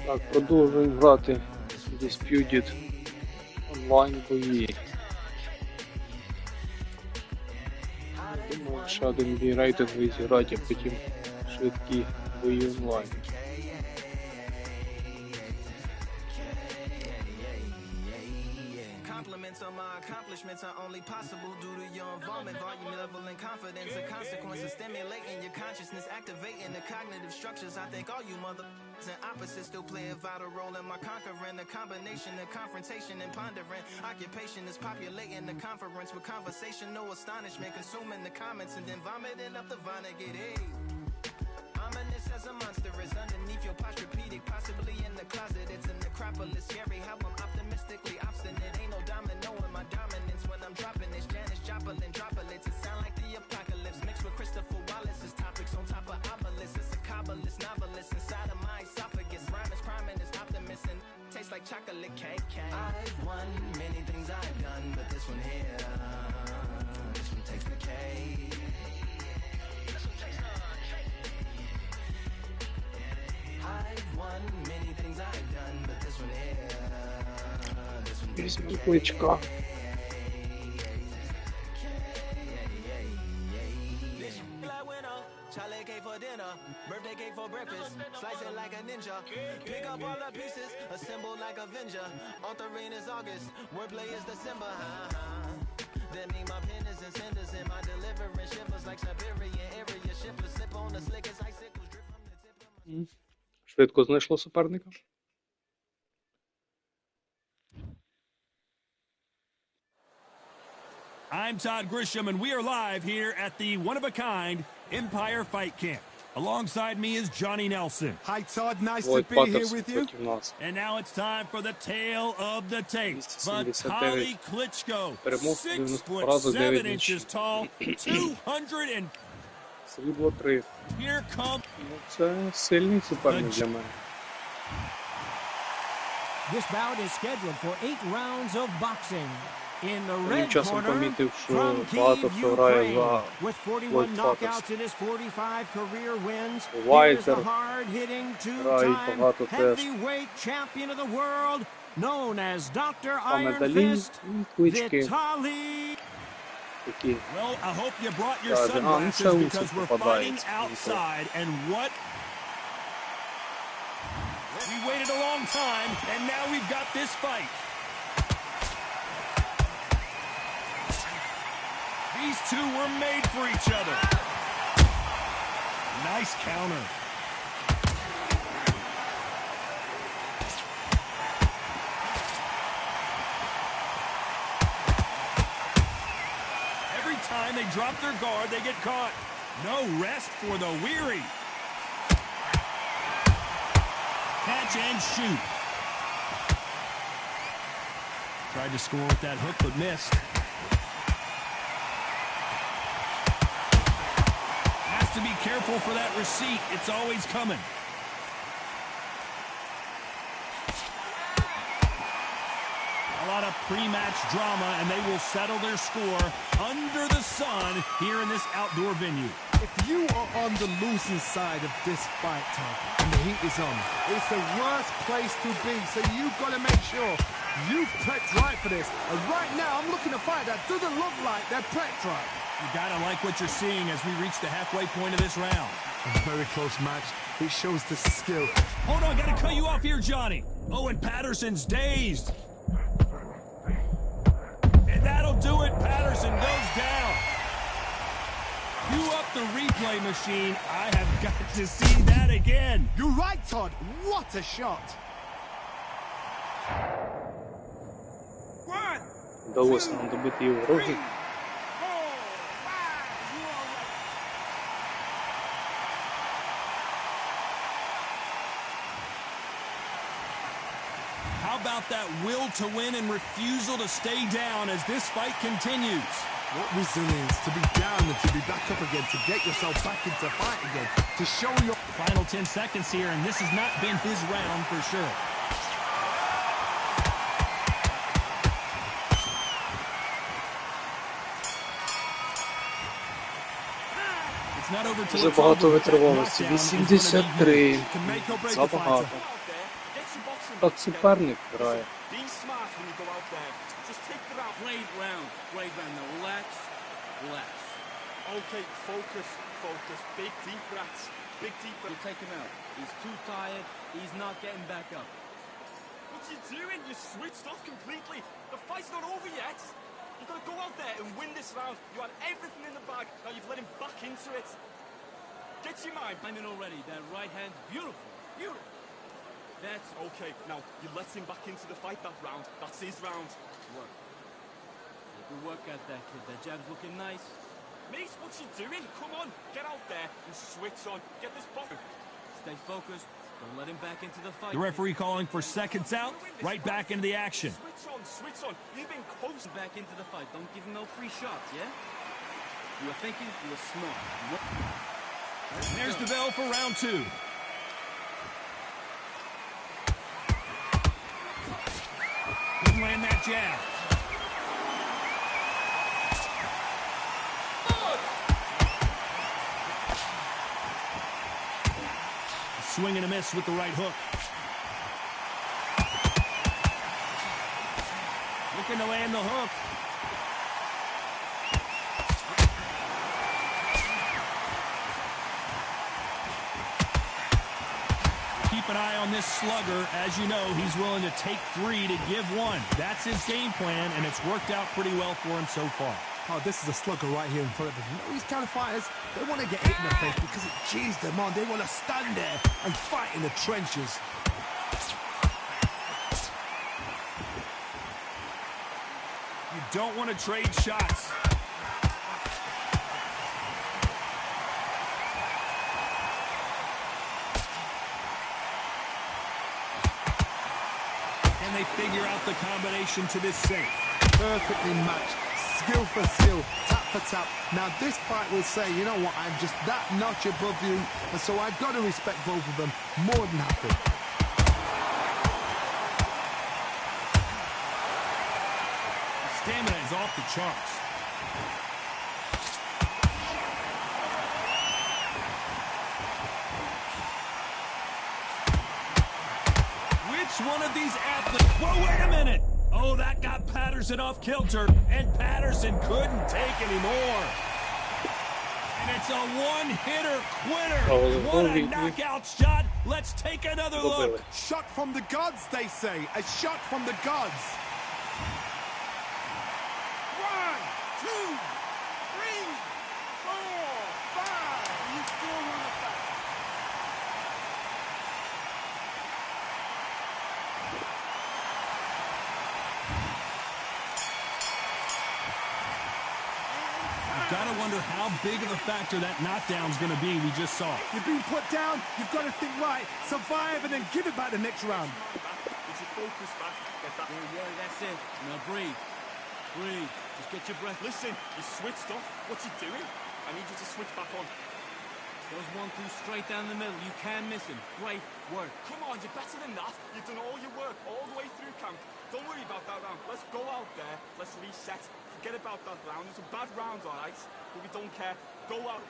Так, продовжуємо грати Undisputed онлайн бої. Думаю, ще один бій рейтинговий зіграти, а потім швидкі бої онлайн. Compliments on my accomplishments are only possible due to your involvement, volume, level, and confidence. The consequences stimulating your consciousness, activating the cognitive structures. I think all you motherfuckers and opposites still play a vital role in my conquering. The combination of confrontation and pondering. Occupation is populating the conference with conversation, no astonishment, consuming the comments and then vomiting up the vine and get ominous as a monster is underneath your posturepedic, possibly in the closet. It's an necropolis, scary how I'm optimistically obstinate. Ain't no domino in my dominance when I'm dropping this. Janice Joplin droplets, it sound like the apocalypse mixed with Christopher Wallace's topics on top of obelisks. It's a kabbalist novelist inside of my esophagus. Rhyme is priming is optimist and tastes like chocolate cake. I've won many things I've done, but this one here, this one takes the cake. I've won many things I've done, but this one here, this one takes the cake. Кличка. Charlie cake for dinner, birthday cake for breakfast. Slice it like a ninja, pick up all the pieces, assemble like Avenger. Authorine is August, wordplay is December. That mean my pen is in cinders and my deliverance shivers like Siberian area. Shipless slip on the slick as icicles drip from the tip of my... Швидко знайшло суперника. I'm Todd Grisham, and we are live here at the one-of-a-kind Empire Fight Camp. Alongside me is Johnny Nelson. Hi, Todd. Nice to Войт be here Паттерс with you. проти нас. And now it's time for the tale of the tape. 279 Vitaly Klitschko, перемог, 6 90 поразок, 9 inches tall, 200 and... Срібло 3. Here comes... Ну, це сильний суперник для мене. This bout is scheduled for 8 rounds of boxing. In the Тим red часом corner, помітив, що from багато Kyiv, хто грає за Ukraine, with 41 Войт Паттерс. knockouts in his 45 career wins, here is Вайтер the hard-hitting грає two-time багато теж. heavyweight champion of the world, known as Dr. А Iron медалі Fist, і клички Vitaly. такі. Well, I hope you brought your Даже, ну, це sunglasses лучше because we're попадає. fighting outside, and what... We waited a long time, and now we've got this fight. These two were made for each other. Nice counter. Every time they drop their guard, they get caught. No rest for the weary. Catch and shoot. Tried to score with that hook, but missed. Has to be careful for that receipt. It's always coming. A lot of pre-match drama, and they will settle their score under the sun here in this outdoor venue. If you are on the losing side of this fight, Todd, and the heat is on, it's the worst place to be. So you've got to make sure you prepped right for this. And right now, I'm looking to fight that doesn't look like they're prepped right. You gotta like what you're seeing as we reach the halfway point of this round. A very close match. It shows the skill. Hold on, gotta cut you off here, Johnny. Oh, and Patterson's dazed. And that'll do it. Patterson goes down. Cue up the replay machine. I have got to see that again. You're right, Todd. What a shot. Вдалося нам добити його в роги. How about that will to win and refusal to stay down as this fight continues? What resilience to be down and to be back up again, to get yourself back into fight again, to show your... Final 10 seconds here, and this has not been his round for sure. It's not over till Дуже it's багато over. витривалості. That knockdown is gonna be 83. Can make or break a Забагато. fighter. Так суперник грає. Be smart when you go out there. Just take the round. Great round. Great round. Now relax. Relax. Okay, focus, focus. Big deep breaths. Big deep You breaths. take him out. He's too tired. He's not getting back up. What you doing? You switched off completely. The fight's not over yet. You've got to go out there and win this round. You had everything in the bag. Now you've let him back into it. Get your mind. I'm in already. That right hand's beautiful. Beautiful. That's Okay, now you let him back into the fight that round. That's his round. work. Good work at that kid. That jab's looking nice. Mate, what you doing? Come on, get out there and switch on. Get this box. Stay focused. Don't let him back into the fight. The referee calling for seconds out, right back into the action. Switch on, switch on. You've been close. Back into the fight. Don't give him no free shots, yeah? You were thinking, you were smart. There's the bell for round two. Couldn't land that jab. Swing and a miss with the right hook. Looking to land the hook. Keep an eye on this slugger. As you know, he's willing to take 3 to give 1. That's his game plan, and it's worked out pretty well for him so far. Oh, this is a slugger right here in front of them. You know, these kind of fighters, they want to get hit in the face because it cheers them on. They want to stand there and fight in the trenches. You don't want to trade shots. And they figure out the combination to this safe. Perfectly matched. Skill for skill, tap for tap. Now this fight will say, you know what, I'm just that notch above you, and so I've got to respect both of them more than happy. Stamina is off the charts. Which one of these athletes... Whoa, wait a minute! Oh, that got Patterson off kilter, and Patterson couldn't take anymore. And it's a one-hitter quitter. What a knockout shot. Let's take another look. Shot from the gods, they say. A shot from the gods. 1, 2, 3, 4, 5. You still want to fight. Gotta wonder how big of a factor that knockdown's gonna be we just saw. You've been put down, you've got to think right, survive, and then give it back the next round. Did you focus back? Get that. Yeah, that's it. Now breathe. Breathe. Just get your breath. Listen, you switched off. What you doing? I need you to switch back on. Goes 1-2 straight down the middle. You can't miss him. Great work. Come on, you're better than that. You've done all your work all the way through camp. Don't worry about that round. Let's go out there. Let's reset. Forget about that round. It's a bad round, all right? But we don't care. Go out.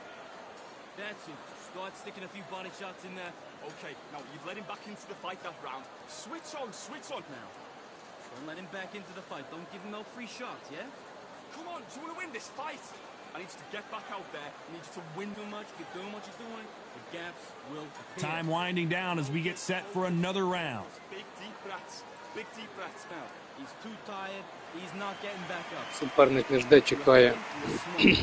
That's it. Start sticking a few body shots in there. Okay, now you've let him back into the fight that round. Switch on, switch on. Now, don't let him back into the fight. Don't give him no free shots, yeah? Come on, do you want to win this fight? I need you to get back out there. I need you to win. Too much. Keep doing what you're doing. The gaps will appear. Time winding down as we get set for another round. Big deep breaths. Big deep breaths. Now, he's too tired. He's not getting back up. Суперник не жде, чекає. He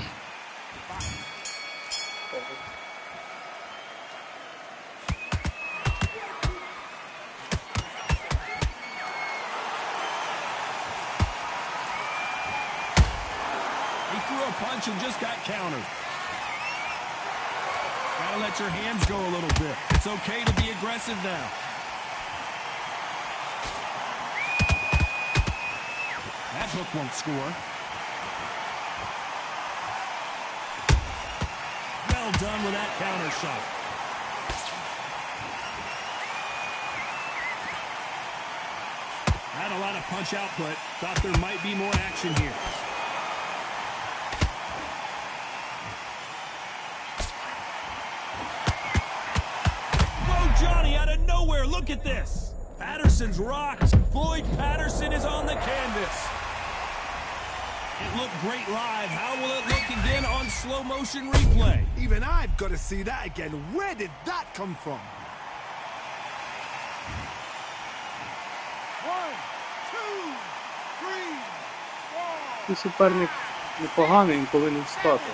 threw a punch and just got countered. Gotta let your hands go a little bit. It's okay to be aggressive now. That hook won't score. Well done with that counter shot. Had a lot of punch output. Thought there might be more action here. Look at this. Patterson's rocked. Floyd Patterson is on the canvas. It looked great live. How will it look again on slow motion replay? Even I've got to see that again. Where did that come from? 1, 2, 3, 4. І суперник непоганий, він повинен встати.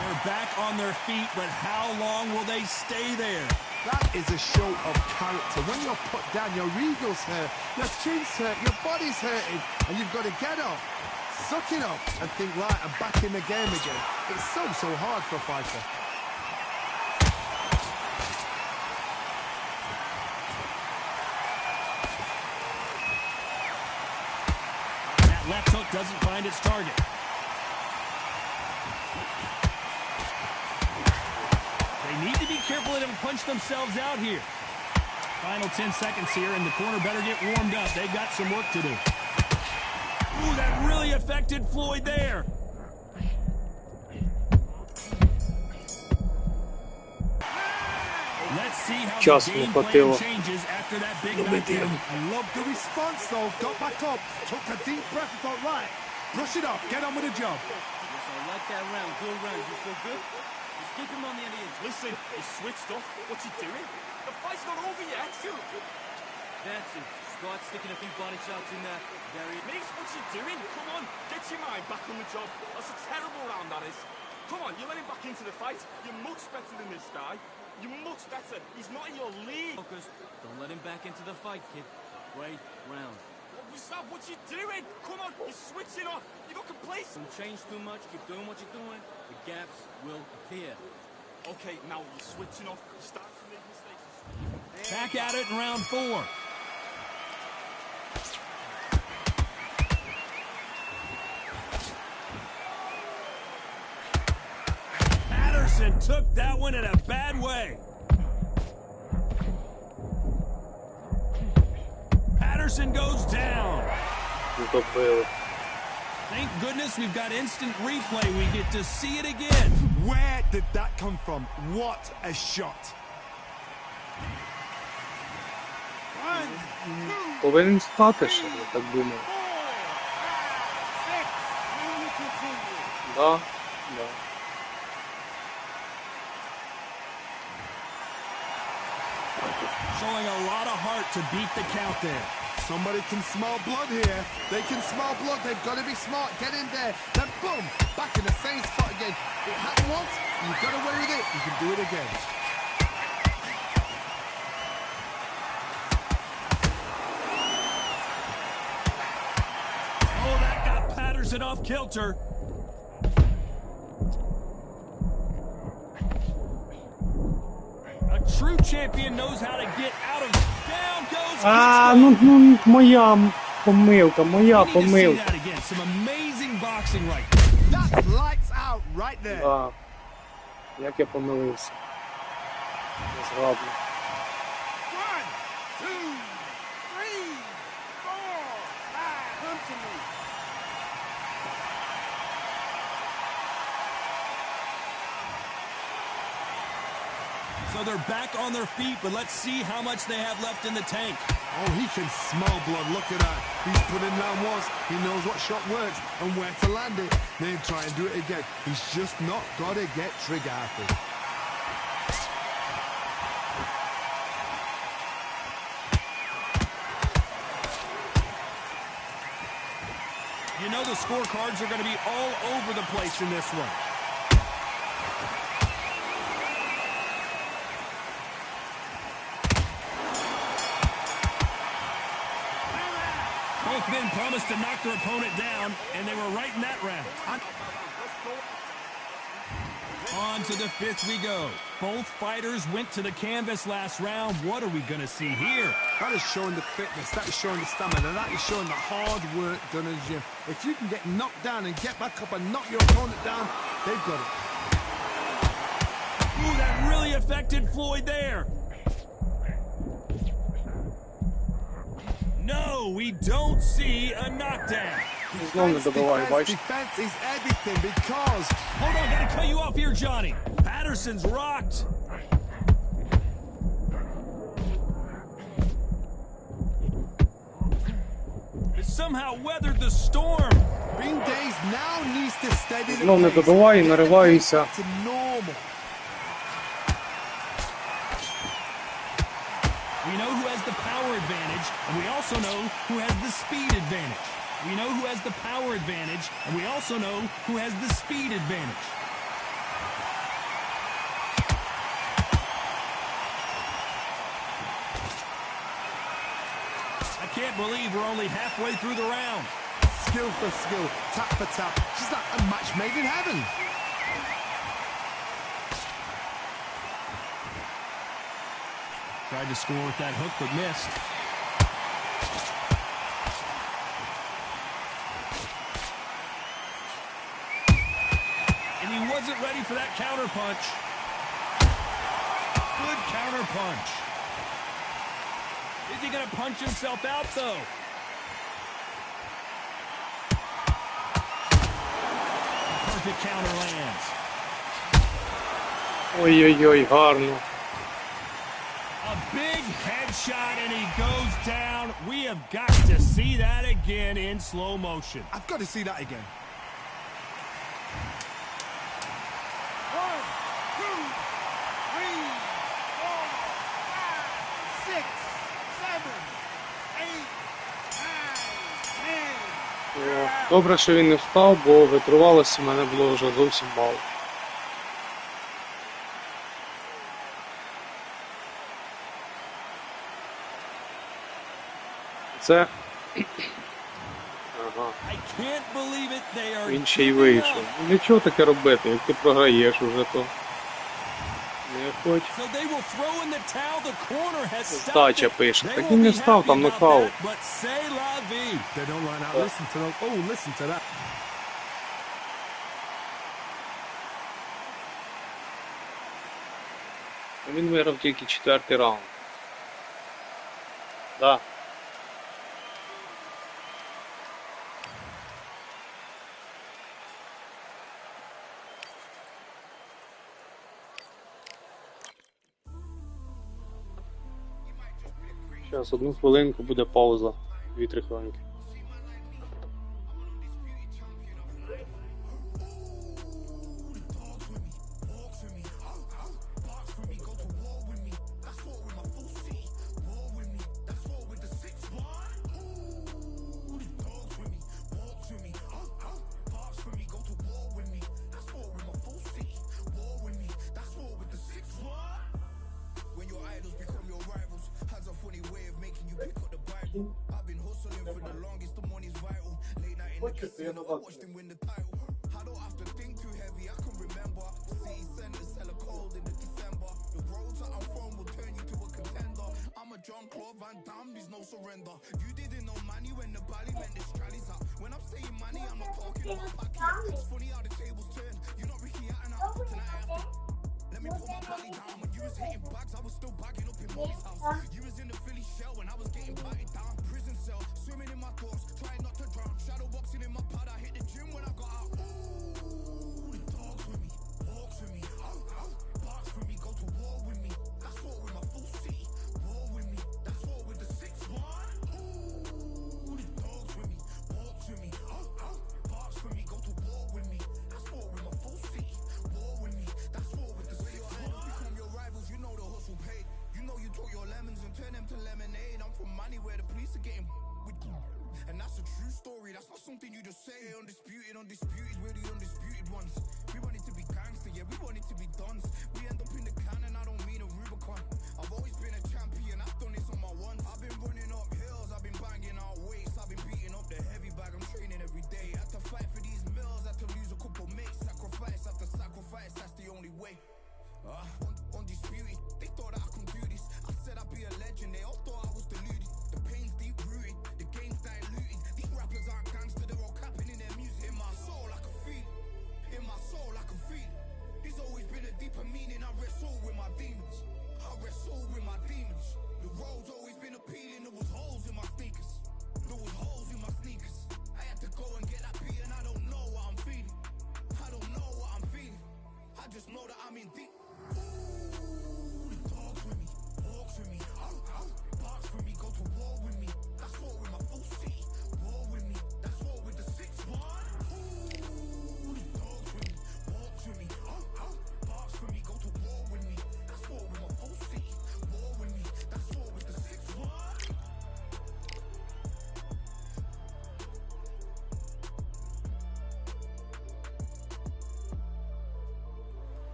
They're back on their feet, but how long will they stay there? That is a show of character. When you're put down, your ego's hurt, your chin's hurt, your body's hurting, and you've got to get up, suck it up, and think, right, I'm back in the game again. It's so hard for a fighter. That left hook doesn't find its target. They need to be careful they don't punch themselves out here. Final 10 seconds here, and the corner better get warmed up. They've got some work to do. Ooh, that really affected Floyd there. Let's see how Час the не game plan хватило. changes after that big knockdown. I love the response, though. Got back up, took a deep breath and thought, right, brush it off, get on with the job. Yes, I like that round. Good round. You feel good? Just keep him on the end of the edge. Listen, he's switched off. What's he doing? The fight's not over yet. That's it. Start sticking a few body shots in there. Gary. Mate, what's he doing? Come on, get your mind back on the job. That's a terrible round, that is. Come on, you let him back into the fight. You're much better than this guy. You're much better. He's not in your league. Focus. Don't let him back into the fight, kid. Great round. What was that? What's he doing? Come on, you're switching off. You got complacent. Don't change too much. Keep doing what you're doing. The gaps will appear. Okay, now you're switching off. You start to make mistakes. Back at it in round 4. Patterson took that one in a bad way. Patterson goes down. Добили. Thank goodness we've got instant replay. We get to see it again. Where did that come from? What a shot. 1, 2, Повинен встати ще, я так думаю. 4, 5, 6. Да, да. Showing a lot of heart to beat the count there. Somebody can smell blood here. They can smell blood. They've got to be smart. Get in there. Then boom, back in the same spot again. It happened once. You got away with it. You can do it again. Oh, that got Patterson off kilter. A true champion knows how to get out of... Down goes... А, ну, моя помилка, моя We need to see помилка. that again. Some amazing boxing right. That's lights out right there. Да. Як я помилився. Незграбно. 1, 2, 3, 4, 5. Come to me. So they're back on their feet, but let's see how much they have left in the tank. Oh, he can smell blood. Look at that. He's put it down once. He knows what shot works and where to land it. Then try and do it again. He's just not got to get trigger happy. You know the scorecards are going to be all over the place in this one. Both men promised to knock their opponent down, and they were right in that round. On to the 5th we go. Both fighters went to the canvas last round. What are we going to see here? That is showing the fitness. That is showing the stamina. That is showing the hard work done in the gym. If you can get knocked down and get back up and knock your opponent down, they've got it. Ooh, that really affected Floyd there. No, we don't see a knockdown. Знов не добиваю, бачите? Defense is everything because Hold on, gotta cut you off here, Johnny. Patterson's rocked. It somehow weathered the storm. Green Days now needs to steady the Знов не pace. добиваю, нариваюся. To normal. We know who has the power advantage, and we also know who has the speed advantage. We know who has the power advantage, and we also know who has the speed advantage. I can't believe we're only halfway through the round. Skill for skill, tap for tap. She's like a match made in heaven. Tried to score with that hook, but missed. And he wasn't ready for that counter punch. Good counter punch. Is he going to punch himself out, though? Perfect counter lands. Ой-ой-ой, гарно. A big headshot and he goes down. We have got to see that again in slow motion. I've got to see that again. 1, 2, 3, 4, 5, 6, 7, 8, 9, 10. Добре, що він не встав, бо витривалості в мене було вже зовсім мало. Це... Ага. I can't believe it. They are Він ще й giving вийшов. up. Ну нічого таке робити, як ти програєш уже, то не хоч. So they will throw in the towel. The corner has stopped Здача it. пише. They Так won't він не be встав, happy там about нокаут. that, but c'est la vie. They don't line out. Listen to them. Oh, listen to that. Він виграв тільки 4-й раунд. Да. Зараз, одну хвилинку, буде пауза. 2-3 хвилинки. I've been hustling for the longest, the money's vital. Late night in the casino, I watched him win the title. I don't have to think too heavy, I can remember. City centers hella cold in the December. The roads that I'm from will turn you to a contender. I'm a John Claude Van Damme, there's no surrender. You didn't know money when the bally meant the strallies up. When I'm saying money, I'm not talking about pocket. It's funny how the tables turn. You're not Ricky Hatton out tonight. I have to. Let me put my body down. When you was hitting bags, I was still bagging up in mommy's house. You was in the Philly shell when I was getting batted down. Prison cell, swimming in my thoughts, trying not to drown. Shadow boxing in my pad, I hit the gym when I got out. Ooh, the dogs with me, walks with me, barks with me, go to war with me. That's war with my full city, war with me. That's war with the 6-1. Ooh, the dogs with me, walks with me, barks with me, go to war with me. That's war with my full city, war with me. That's war with the 6-1. Become your rivals, you know the hustle paid. You know you took your lemons and turn them to lemonade. I'm from money where the police are getting with you. And that's a true story, that's not something you just say. Undisputed, undisputed, we're the undisputed ones. We want it to be gangster, yeah, we want it to be dons. We end up in the can and I don't mean a Rubicon. I've always been a champion, I've done this on my ones. I've been running up hills, I've been banging out weights. I've been beating up the heavy bag, I'm training every day. Had to fight for these mills, had to lose a couple mates. Sacrifice after sacrifice, that's the only way. Undisputed, they thought that I could do this. I said I'd be a legend, they all thought I was deluded. The pain's deep rooted, the game's diluted. These rappers aren't gangster, they're all capping in their music. In my soul I can feel, in my soul I can feel. There's always been a deeper meaning, I wrestle with my demons. I wrestle with my demons. The road's always been a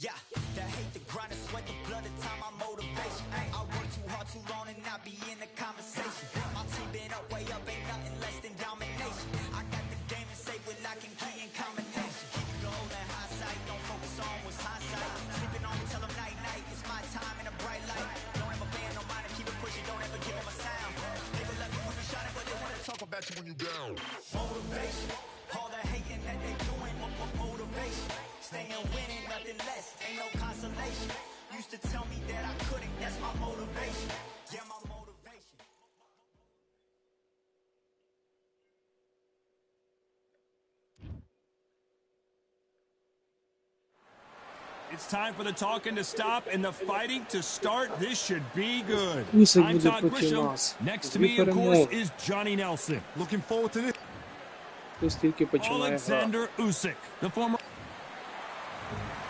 Yeah, the hate, the grind, the sweat, the blood, the time, my motivation. I work too hard, too long, and not be in the conversation. My team been up, way up, ain't nothing less than domination. I got the game to save with lock and key and combination. Keep it gold and high sight, don't focus on what's hindsight. Sleeping on me, tell them night, night, it's my time in a bright light. Don't ever band, no mind, and keep it pushing, don't ever give them a sound. They will love you when you shining, but they wanna talk about you when you down. Motivation, all the hating that they doing, motivation. Staying winning, nothing less, ain't no consolation. Used to tell me that I couldn't, that's my motivation. Yeah, my motivation. It's time for the talking to stop and the fighting to start. This should be good. Усик I'm буде Todd проти Grisham. нас. Next to Дві me, of course, перемоги. is Johnny Nelson. Looking forward to this. Ось тільки починає гра. Alexander Usyk, the former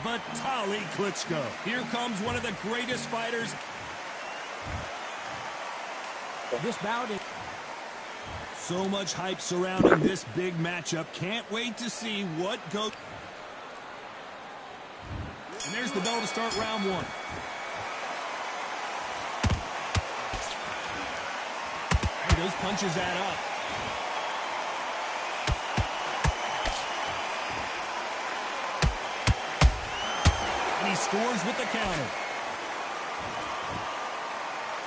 Vitaly Klitschko. Here comes one of the greatest fighters. This bout is So much hype surrounding this big matchup. Can't wait to see what goes. And there's the bell to start round one. Hey, those punches add up. And he scores with the counter.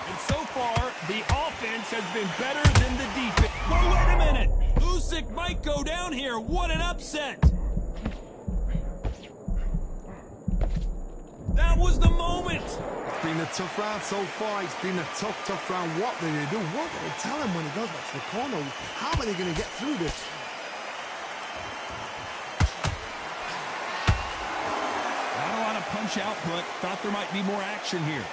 And so far, the offense has been better than the defense. Whoa, wait a minute! Usyk might go down here. What an upset! That was the moment! It's been a tough round so far. It's been a tough round. What do they do? What do they tell him when he goes back to the corner? How are they going to get through this? Not a lot of punch output. Thought there might be more action here.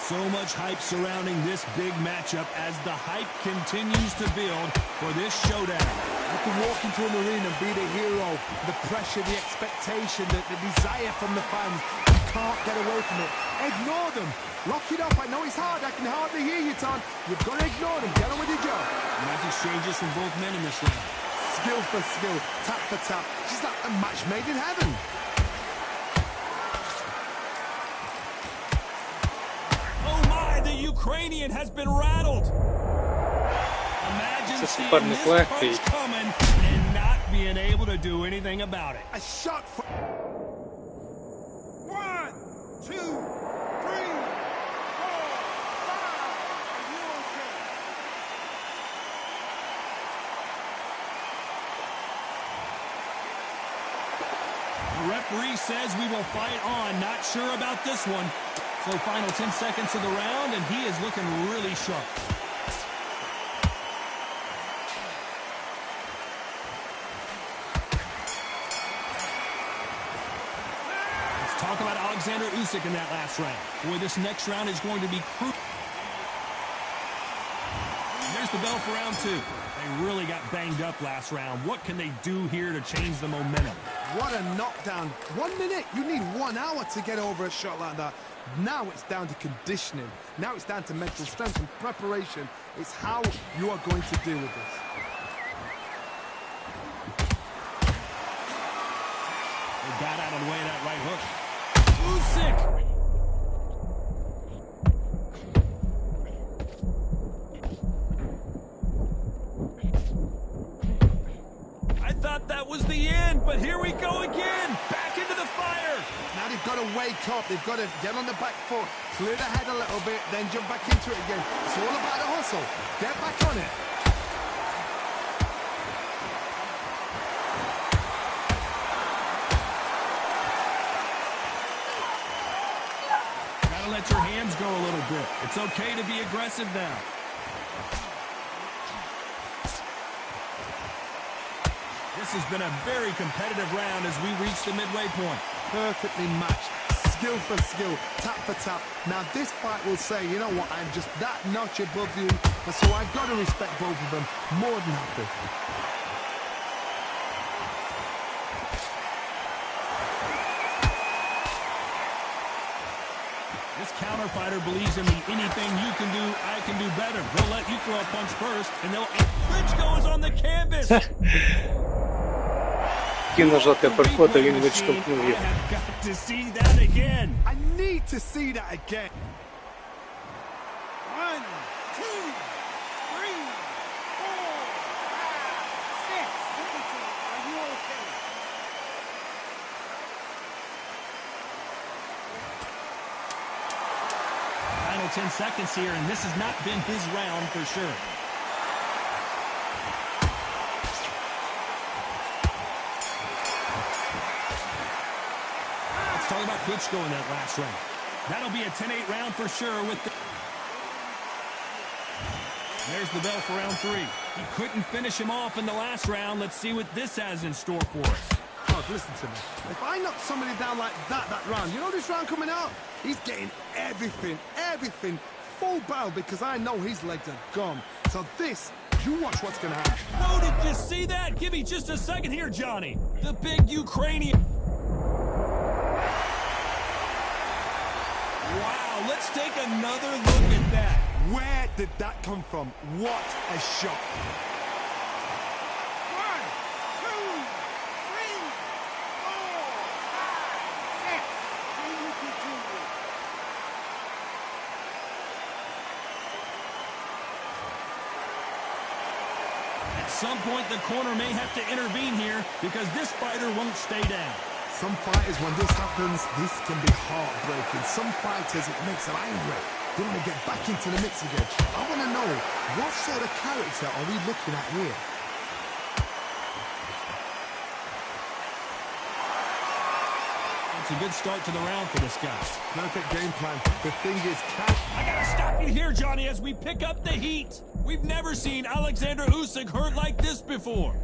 So much hype surrounding this big matchup as the hype continues to build for this showdown. You can walk into an arena and be the hero. The pressure, the expectation, the desire from the fans. You can't get away from it. Ignore them. Lock it up. I know it's hard. I can hardly hear you, Ton. You've got to ignore them. Get on with your job. Nice exchanges from both men in this round. Skill for skill. Tap for tap. She's like a match made in heaven. The Ukrainian has been rattled. Imagine seeing суперник this легкий. punch coming and not being able to do anything about it. A shot for... 1, 2, 3, 4, 5. Are you okay? The referee says we will fight on. Not sure about this one. So final 10 seconds of the round, and he is looking really sharp. Let's talk about Alexander Usyk in that last round. Boy, this next round is going to be crucial. There's the bell for round two. They really got banged up last round. What can they do here to change the momentum? What a knockdown. 1 minute. You need 1 hour to get over a shot like that. Now it's down to conditioning. Now it's down to mental strength and preparation. It's how you are going to deal with this. They got out of the way of that right hook. Usyk! I thought that was the end, but here we go again. Back into the fire. Now they've got to wake up. They've got to get on the back foot, clear the head a little bit, then jump back into it again. It's all about the hustle. Get back on it. Gotta let your hands go a little bit. It's okay to be aggressive now. This has been a very competitive round as we reach the midway point. Perfectly matched. Skill for skill, tap for tap. Now this fight will say, you know what, I'm just that notch above you, and so I've got to respect both of them. More than happy. This counter fighter believes in me. Anything you can do, I can do better. They'll let you throw a punch first, and they'll... Klitschko is on the canvas! Хотів нажати апперкот, а він відштовхнув I його. have got to see that again. I need to see that again. 1, 2, 3, 4, 5, 6. Listen to me. Are you okay? Final 10 seconds here, and this has not been his round for sure. Let's talk about Klitschko in that last round. That'll be a 10-8 round for sure with the... There's the bell for round 3. He couldn't finish him off in the last round. Let's see what this has in store for us. God, listen to me. If I knock somebody down like that round, you know this round coming out? He's getting everything, full barrel because I know his legs are gone. So this, you watch what's going to happen. Oh, did you see that? Give me just a second here, Johnny. The big Ukrainian. Wow, let's take another look at that. Where did that come from? What a shot. 1, 2, 3, 4, 5, 6. Can you continue? At some point, the corner may have to intervene here because this fighter won't stay down. Some fighters, when this happens, this can be heartbreaking. Some fighters, it makes them angry. They want to get back into the mix again. I want to know, what sort of character are we looking at here? It's a good start to the round for this guy. Perfect game plan. The thing is, I gotta stop you here, Johnny, as we pick up the heat. We've never seen Alexander Usyk hurt like this before.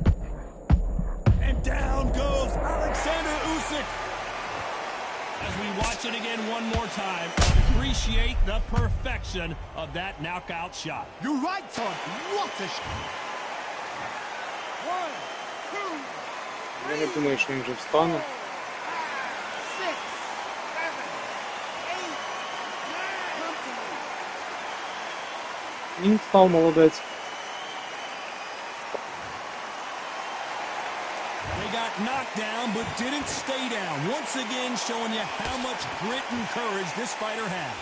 And down goes Alexander Usyk. As we watch it again one more time, appreciate the perfection of that knockout shot. You're right, Todd. What a shot. 1, 2, Я не думаю, що він вже встане. 6, 7, 8, 9. Він встав, молодець. They got knocked down, but didn't stay down. Once again, showing you how much grit and courage this fighter has.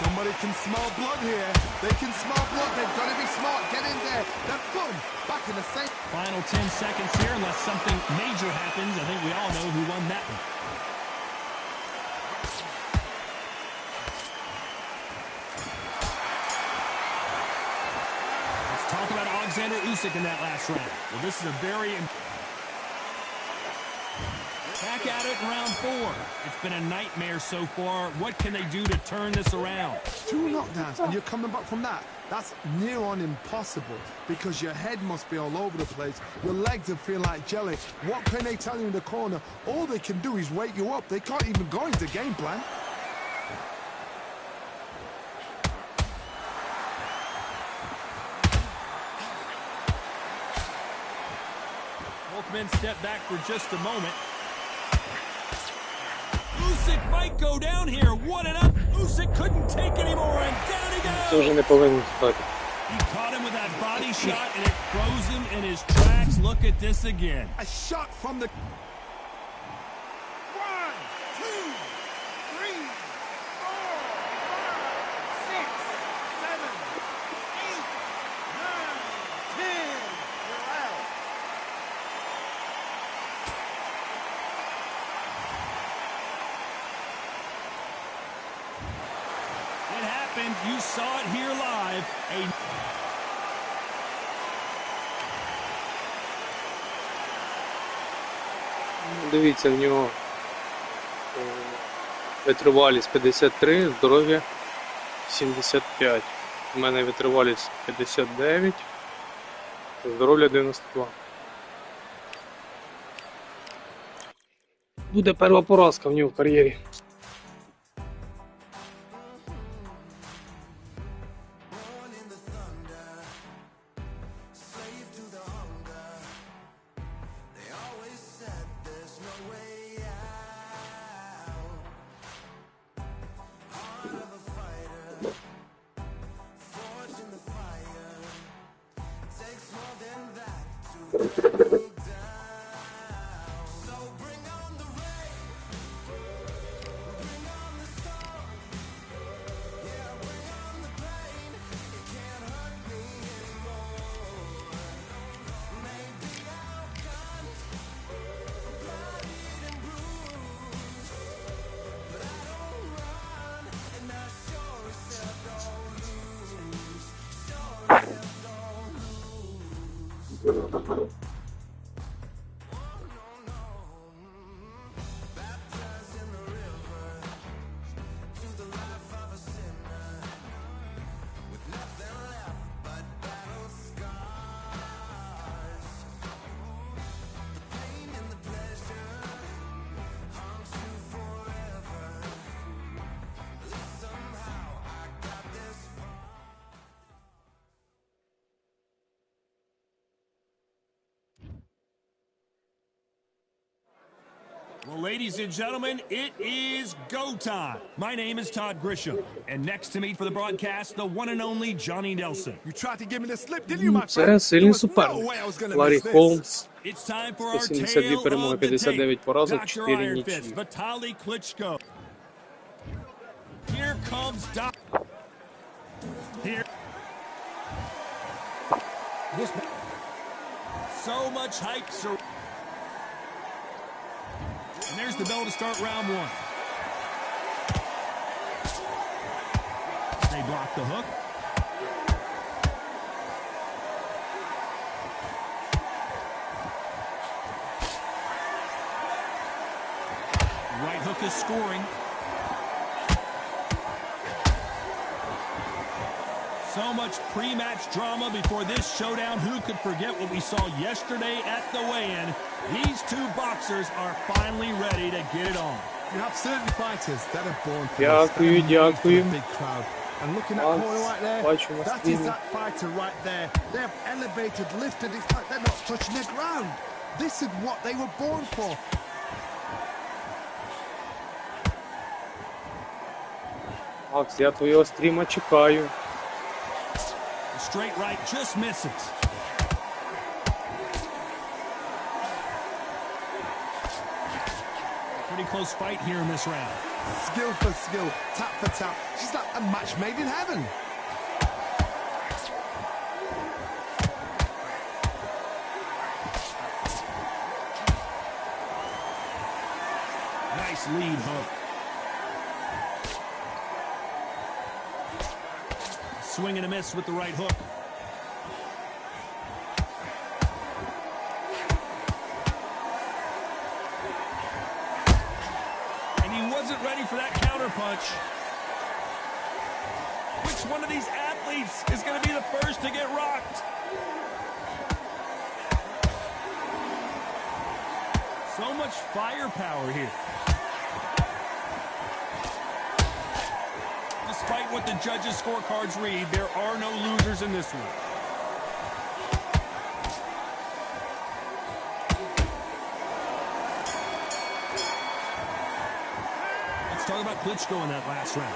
Somebody can smell blood here. They can smell blood. They've got to be smart. Get in there. Then boom, back in the same. Final 10 seconds here, unless something major happens. I think we all know who won that one. Let's talk about Alexander Usyk in that last round. Well, this is a very... Back at it in round 4. It's been a nightmare so far. What can they do to turn this around? 2 knockdowns and you're coming back from that. That's near on impossible because your head must be all over the place. Your legs are feeling like jelly. What can they tell you in the corner? All they can do is wake you up. They can't even go into game plan. Both men step back for just a moment. Usyk might go down here. What an up. Usyk couldn't take anymore, and down he Це goes. вже не повинен стати. He caught him with that body shot, and it froze him in his tracks. Look at this again. A shot from the... 1, 2, 3, 4, 5, 6, 7, 8, 9, 10. You're out. It happened. You saw it here live. Дивіться, в нього витривалість 53, здоров'я 75. У мене витривалість 59, здоров'я 92. Буде перша поразка в нього в кар'єрі. Well, ladies and gentlemen, it is go time. My name is Todd Grisham, and next to me for the broadcast, the one and only Johnny Nelson. You tried to give me the slip, didn't you, my Це friend? There сильний was no суперник. way I was gonna Ларі miss this. Холмс, It's time for our 172 tale перемоги, of the tape. 59 поразок, Dr. 4 Iron Fist, нічі. Vitaly Klitschko. Here comes Doc. Here. So much hype. And there's the bell to start round one. They block the hook. Right hook is scoring. So much pre-match drama before this showdown. Who could forget what we saw yesterday at the weigh-in? These two boxers are finally ready to get it on. You have certain fighters that are born for Дякую, this, that are made for дякую. the big crowd. And looking at Hoyle right there, Бачу на that is стрімі. that fighter right there. They have elevated, lifted, it's like they're not touching the ground. This is what they were born for. Макс, я твого стріма чекаю. The straight right just misses. Pretty close fight here in this round. Skill for skill, tap for tap. She's like a match made in heaven. Nice lead hook. Swing and a miss with the right hook. And he wasn't ready for that counter punch. Which one of these athletes is going to be the first to get rocked? So much firepower here. Despite what the judges' scorecards read, there are no losers in this one. Let's talk about Klitschko in that last round.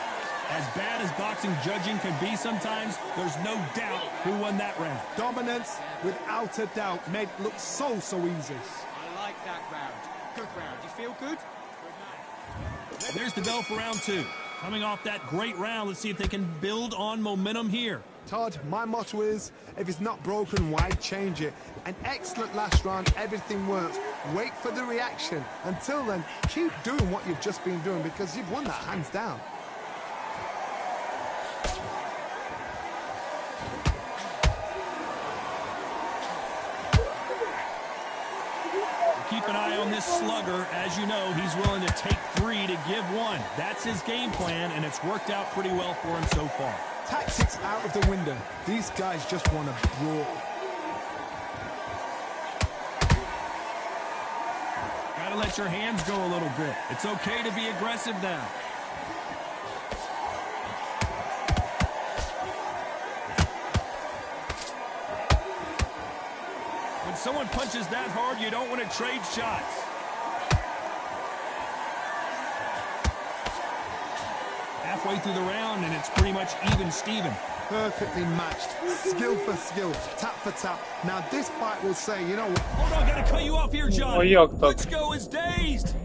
As bad as boxing judging can be sometimes, there's no doubt who won that round. Dominance, without a doubt, made it look so easy. I like that round. Good round. You feel good? And there's the bell for round two. Coming off that great round, let's see if they can build on momentum here. Todd, my motto is, if it's not broken, why change it? An excellent last round, everything works. Wait for the reaction. Until then, keep doing what you've just been doing because you've won that hands down. Keep an eye on this slugger. As you know, he's willing to take three to give one. That's his game plan, and it's worked out pretty well for him so far. Tactics out of the window. These guys just want to brawl. Gotta let your hands go a little bit. It's okay to be aggressive now. When someone punches that hard, you don't want to trade shots. Halfway through the round, and it's pretty much even Steven. perfectly matched. Skill for skill, tap for tap. Now this fight will say, you know what? Hold on, gotta cut you off here, Johnny. як так? Klitschko is dazed.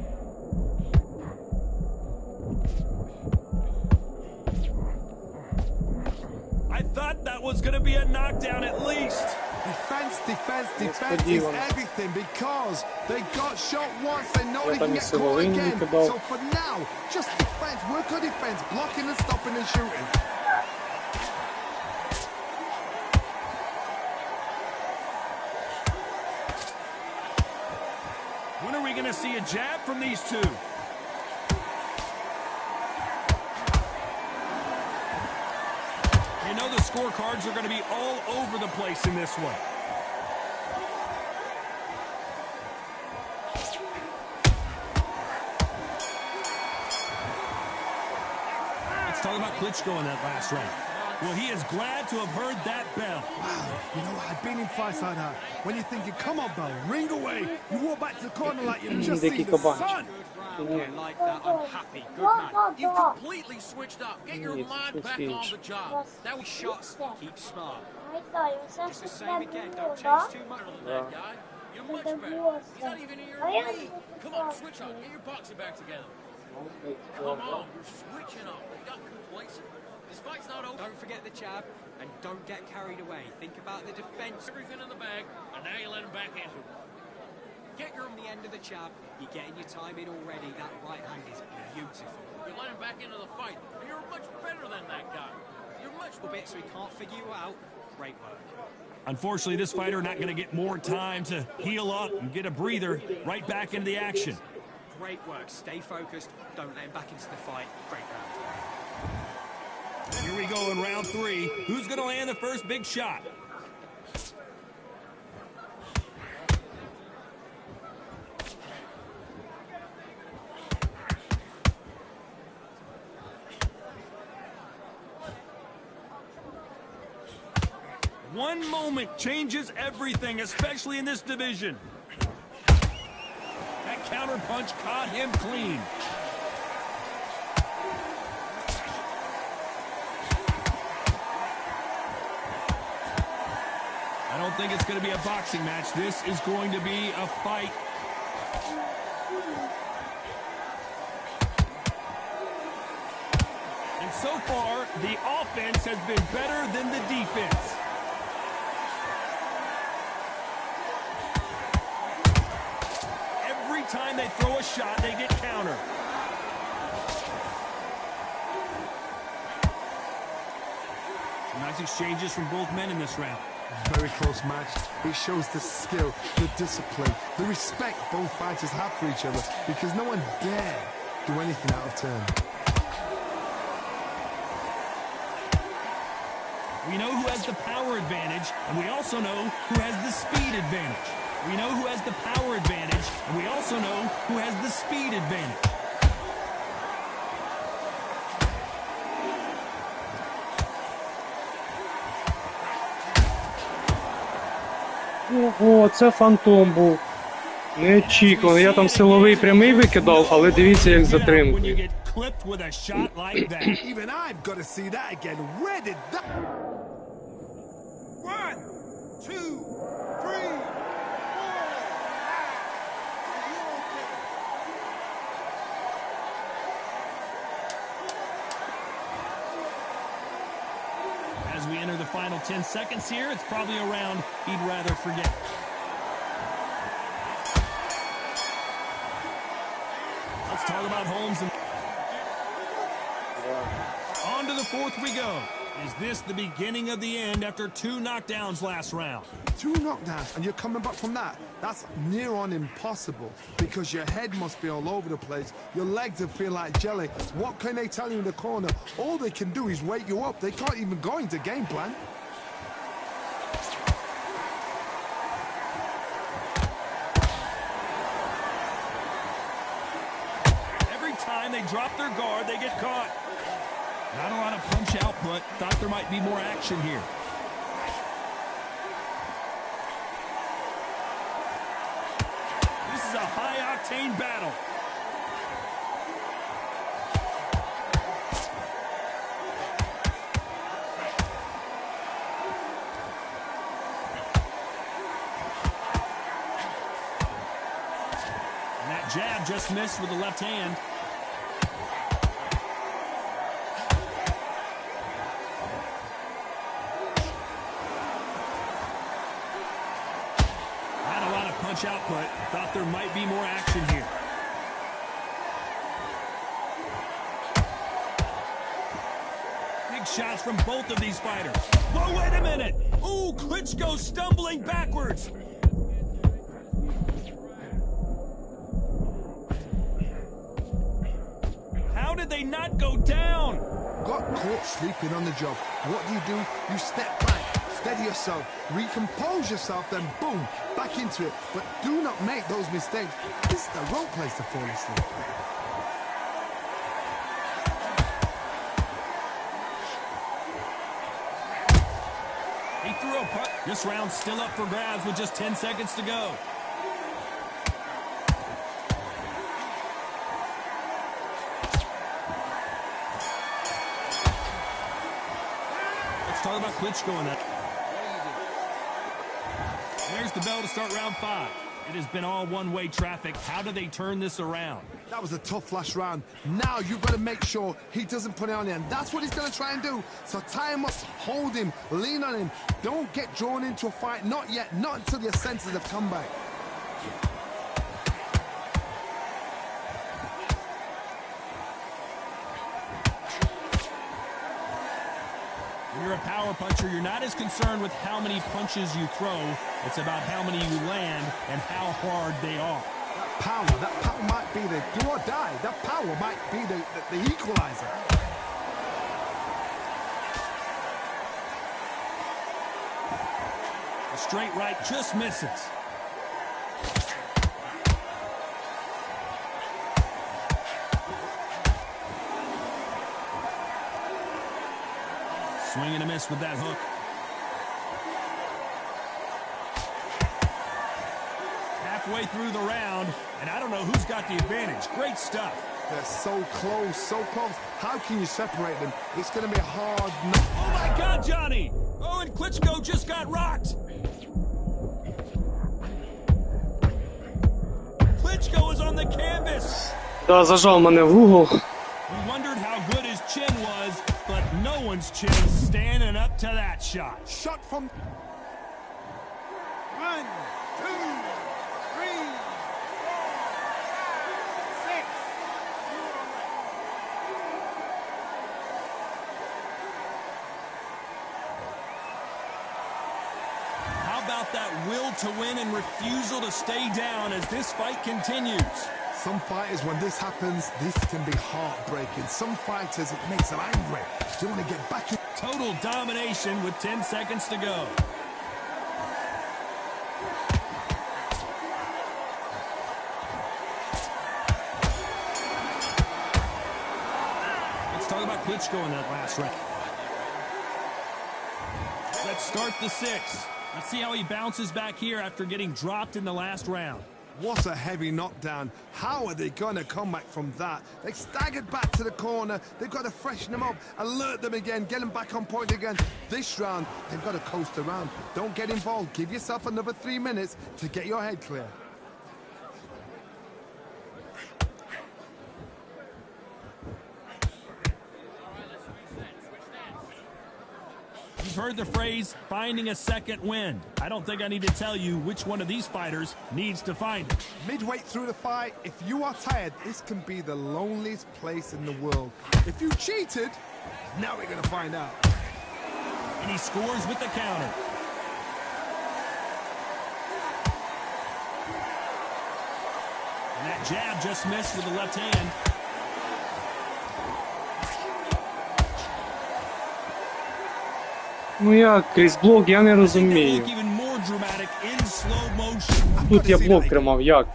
I thought that was gonna be a knockdown at least. Defense, defense, defense is everything because they got shot once, they know they can get caught again. So for now, just defense, work on defense, blocking and stopping and shooting. When are we gonna see a jab from these two? You know the scorecards are going to be all over the place in this one. Let's talk about Klitschko in that last round. Well, he is glad to have heard that bell. Wow, you know, I've been in fights like that. When you're thinking, come on, bell, ring away. You walk back to the corner like you've just seen the sun. I like that. I'm happy. Good man. You've completely switched up. Get your mind back on the job. That was shots. Keep smart. Just the same again. Don't change too much on that guy. You're much better. He's not even in your league. Come on, switch on. Get your boxing back together. Come on, you're switching off. You got complacent. This fight's not over. Don't forget the jab and don't get carried away. Think about the defense. Everything in the bag, and now you let him back into it. Get your on the end of the jab. You're getting your time in already. That right hand is beautiful. You let him back into the fight, and you're much better than that guy. You're much A bit so he can't figure you out. Great work. Unfortunately, this fighter not going to get more time to heal up and get a breather. Right back into the action. Great work. Stay focused. Don't let him back into the fight. Great round. Here we go in round 3. Who's going to land the first big shot? One moment changes everything, especially in this division. That counter punch caught him clean. I don't think it's going to be a boxing match. This is going to be a fight. And so far, the offense has been better than the defense. Every time they throw a shot, they get countered. Some nice exchanges from both men in this round. Very close match. It shows the skill, the discipline, the respect both fighters have for each other because no one dare do anything out of turn. We know who has the power advantage, and we also know who has the speed advantage. We know who has the power advantage, and we also know who has the speed advantage. Ого, це фантом був. Неочікувано. Я там силовий прямий викидав, але дивіться, як затримкою. Even I've got to see that again. Where did that... 1, 2, 3, 4. As we enter the final 10 seconds here, it's probably a round he'd rather forget. Let's talk about Holmes. On to the fourth we go. Is this the beginning of the end after 2 knockdowns last round? 2 knockdowns and you're coming back from that? That's near on impossible because your head must be all over the place. Your legs will feel like jelly. What can they tell you in the corner? All they can do is wake you up. They can't even go into game plan. Every time they drop their guard, they get caught. Not a lot of punch output. Thought there might be more action here. This is a high-octane battle. jab just missed with the left hand. Had a lot of punch output. Thought there might be more action here. Big shots from both of these fighters. Whoa, wait a minute. Ooh, Klitschko stumbling backwards. How did they not go down? Got caught sleeping on the job. What do? You step back, steady yourself, recompose yourself, then boom, back into it. But do not make those mistakes. This is the wrong place to fall asleep. He threw a punch. This round's still up for grabs with just 10 seconds to go. Let's talk about Klitschko in that. There's the bell to start round 5. It has been all one-way traffic. How do they turn this around? That was a tough last round. Now you've got to make sure he doesn't put it on you, and that's what he's going to try and do. So tie him up, hold him, lean on him. Don't get drawn into a fight. Not yet. Not until your senses have come back. When you're a power puncher, you're not as concerned with how many punches you throw. It's about how many you land and how hard they are. That power might be the do or die. That power might be the equalizer. The straight right just misses. Swing and a miss with that hook. Halfway through the round, and I don't know who's got the advantage. Great stuff. They're so close, so close. How can you separate them? It's going to be a hard... Oh, my God, Johnny! Oh, and Klitschko just got rocked. Klitschko is on the canvas. Да, зажав мене в угол. We wondered how good his chin was, but no one's chin standing up to that shot. Shot from... 1, 2, 3, 4, 5, 6. How about that will to win and refusal to stay down as this fight continues? Some fighters, when this happens, this can be heartbreaking. Some fighters, it makes them angry. They want to get back in. Total domination with 10 seconds to go. Let's talk about Klitschko in that last round. Let's start the 6th. Let's see how he bounces back here after getting dropped in the last round. What a heavy knockdown. How are they going to come back from that? They staggered back to the corner. They've got to freshen them up, alert them again, get them back on point again. This round, they've got to coast around. Don't get involved. Give yourself another 3 minutes to get your head clear. You've heard the phrase, finding a second wind. I don't think I need to tell you which one of these fighters needs to find it. Midway through the fight, if you are tired, this can be the loneliest place in the world. If you cheated, now we're going to find out. And he scores with the counter. And that jab just missed with the left hand. Ну як, крізь блок, я не розумію. Тут я блок тримав, як?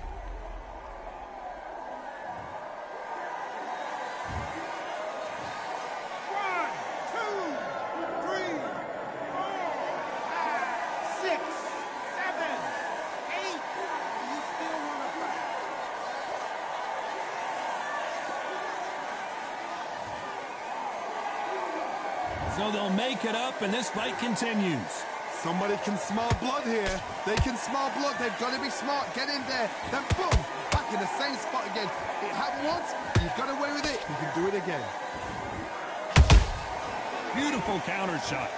So they'll make it up, and this fight continues. Somebody can smell blood here. They can smell blood. They've got to be smart. Get in there. Then boom, back in the same spot again. It happened once, you got away with it, you can do it again. Beautiful counter shot.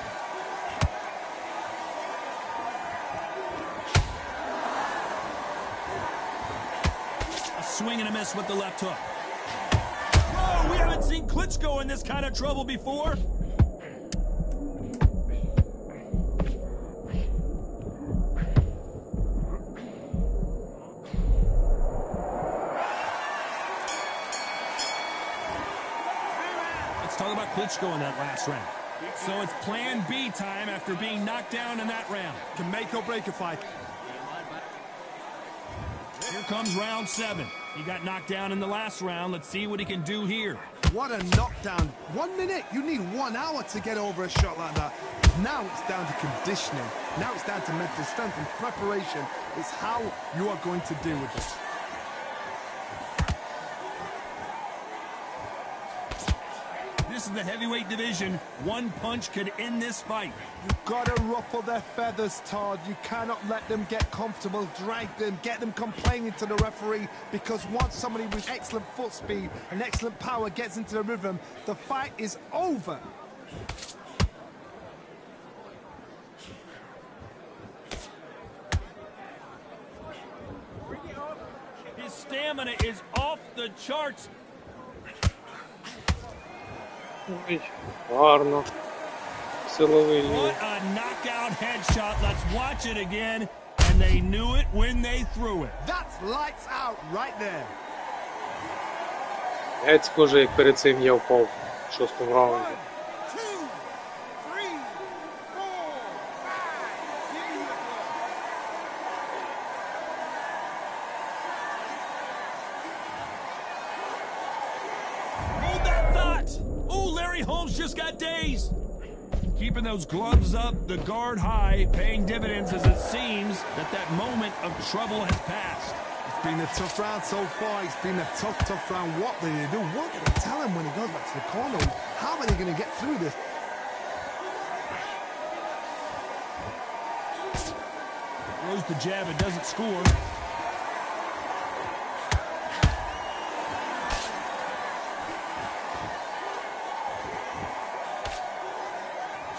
A swing and a miss with the left hook. Whoa, we haven't seen Klitschko in this kind of trouble before. Let's talk about Klitschko in that last round. So it's plan B time after being knocked down in that round. Can make or break a fight. Here comes round 7. He got knocked down in the last round. Let's see what he can do here. What a knockdown. 1 minute, you need 1 hour to get over a shot like that. Now it's down to conditioning. Now it's down to mental strength and preparation. It's how you are going to deal with this. This is the heavyweight division. One punch could end this fight. You've got to ruffle their feathers, Todd. You cannot let them get comfortable, drag them, get them complaining to the referee, because once somebody with excellent foot speed and excellent power gets into the rhythm, the fight is over. His stamina is off the charts. Гарно. Силовий. What a knockout headshot. Let's watch it again. And they knew it when they threw it. That's lights out right there. Геть схоже, як перед цим я впав в 6-му раунді. 1, 2, 3, 4, 5. Hold that thought. Oh, Larry Holmes just got dazed. Keeping those gloves up, the guard high, paying dividends as it seems that moment of trouble has passed. It's been a tough round so far. It's been a tough round. What do they do? What do they tell him when he goes back to the corner? How are they going to get through this? Throws the jab, it doesn't score.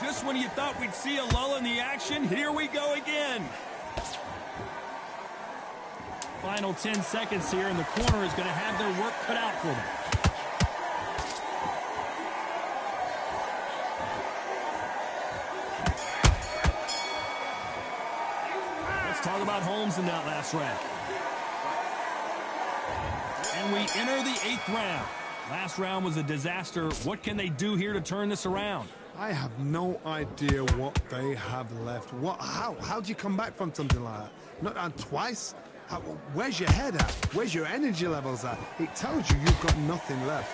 Just when you thought we'd see a lull in the action, here we go again. Final 10 seconds here, and the corner is going to have their work cut out for them. Let's talk about Holmes in that last round. And we enter the 8th round. Last round was a disaster. What can they do here to turn this around? I have no idea what they have left. How do you come back from something like that? Not down twice? Where's your head at? Where's your energy levels at? It tells you you've got nothing left.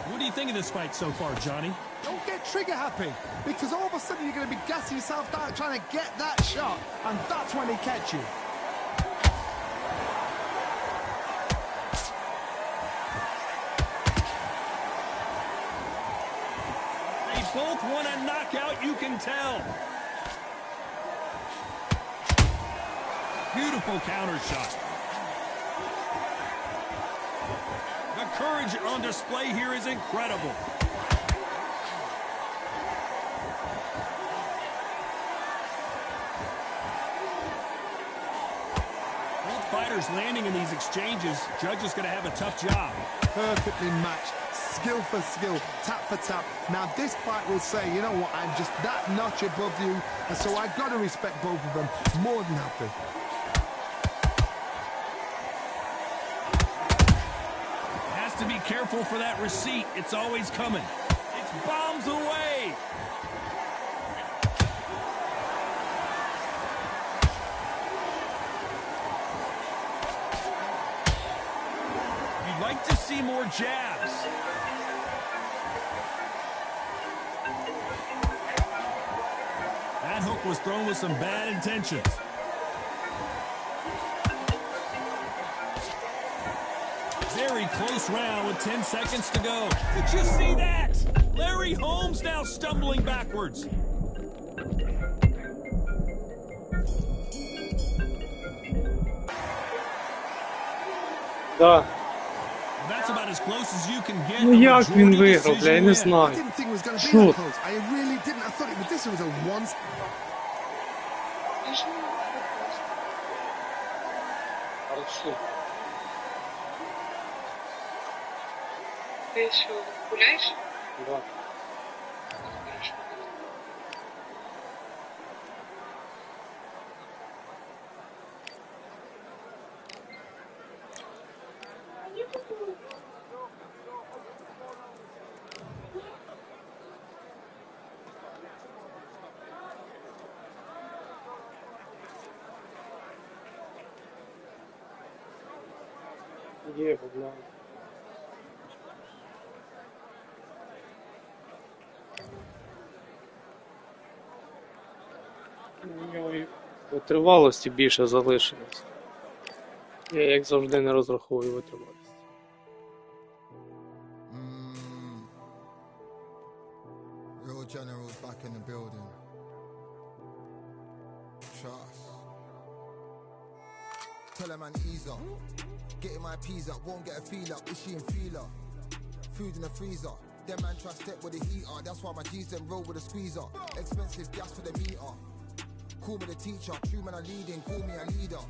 What do you think of this fight so far, Johnny? Don't get trigger happy, because all of a sudden you're going to be gassing yourself down trying to get that shot, and that's when they catch you. Both want a knockout, you can tell. Beautiful counter shot. The courage on display here is incredible. Both fighters landing in these exchanges. Judge is going to have a tough job. Perfectly matched. Skill for skill, tap for tap. Now this fight will say, you know what, I'm just that notch above you, and so I've got to respect both of them. More than happy. Has to be careful for that receipt. It's always coming. It's bombs away. You'd like to see more jabs. That hook was thrown with some bad intentions. Very close round with 10 seconds to go. Did you see that? Larry Holmes now stumbling backwards. Да. That's about as close as you can get. Ну A як він majority виграв, бля, я decision не win. I знаю. didn't think it was going to be Що? that close. I really didn't. I thought it was this was a one. Хорошо. Ты еще гуляешь? Да. Хорошо. Є, бля. У нього і витривалості більше залишилось. Я, як завжди, не розраховую витривалість. Real generals back in the building. Trust. Tell her man ease up. Getting my peas up, won't get a feel up. Is she in feeler? Food in the freezer. Them man try step with the heater. That's why my G's them roll with a squeezer. Expensive gas for the meter. Call me the teacher. True man I leading, call me a leader.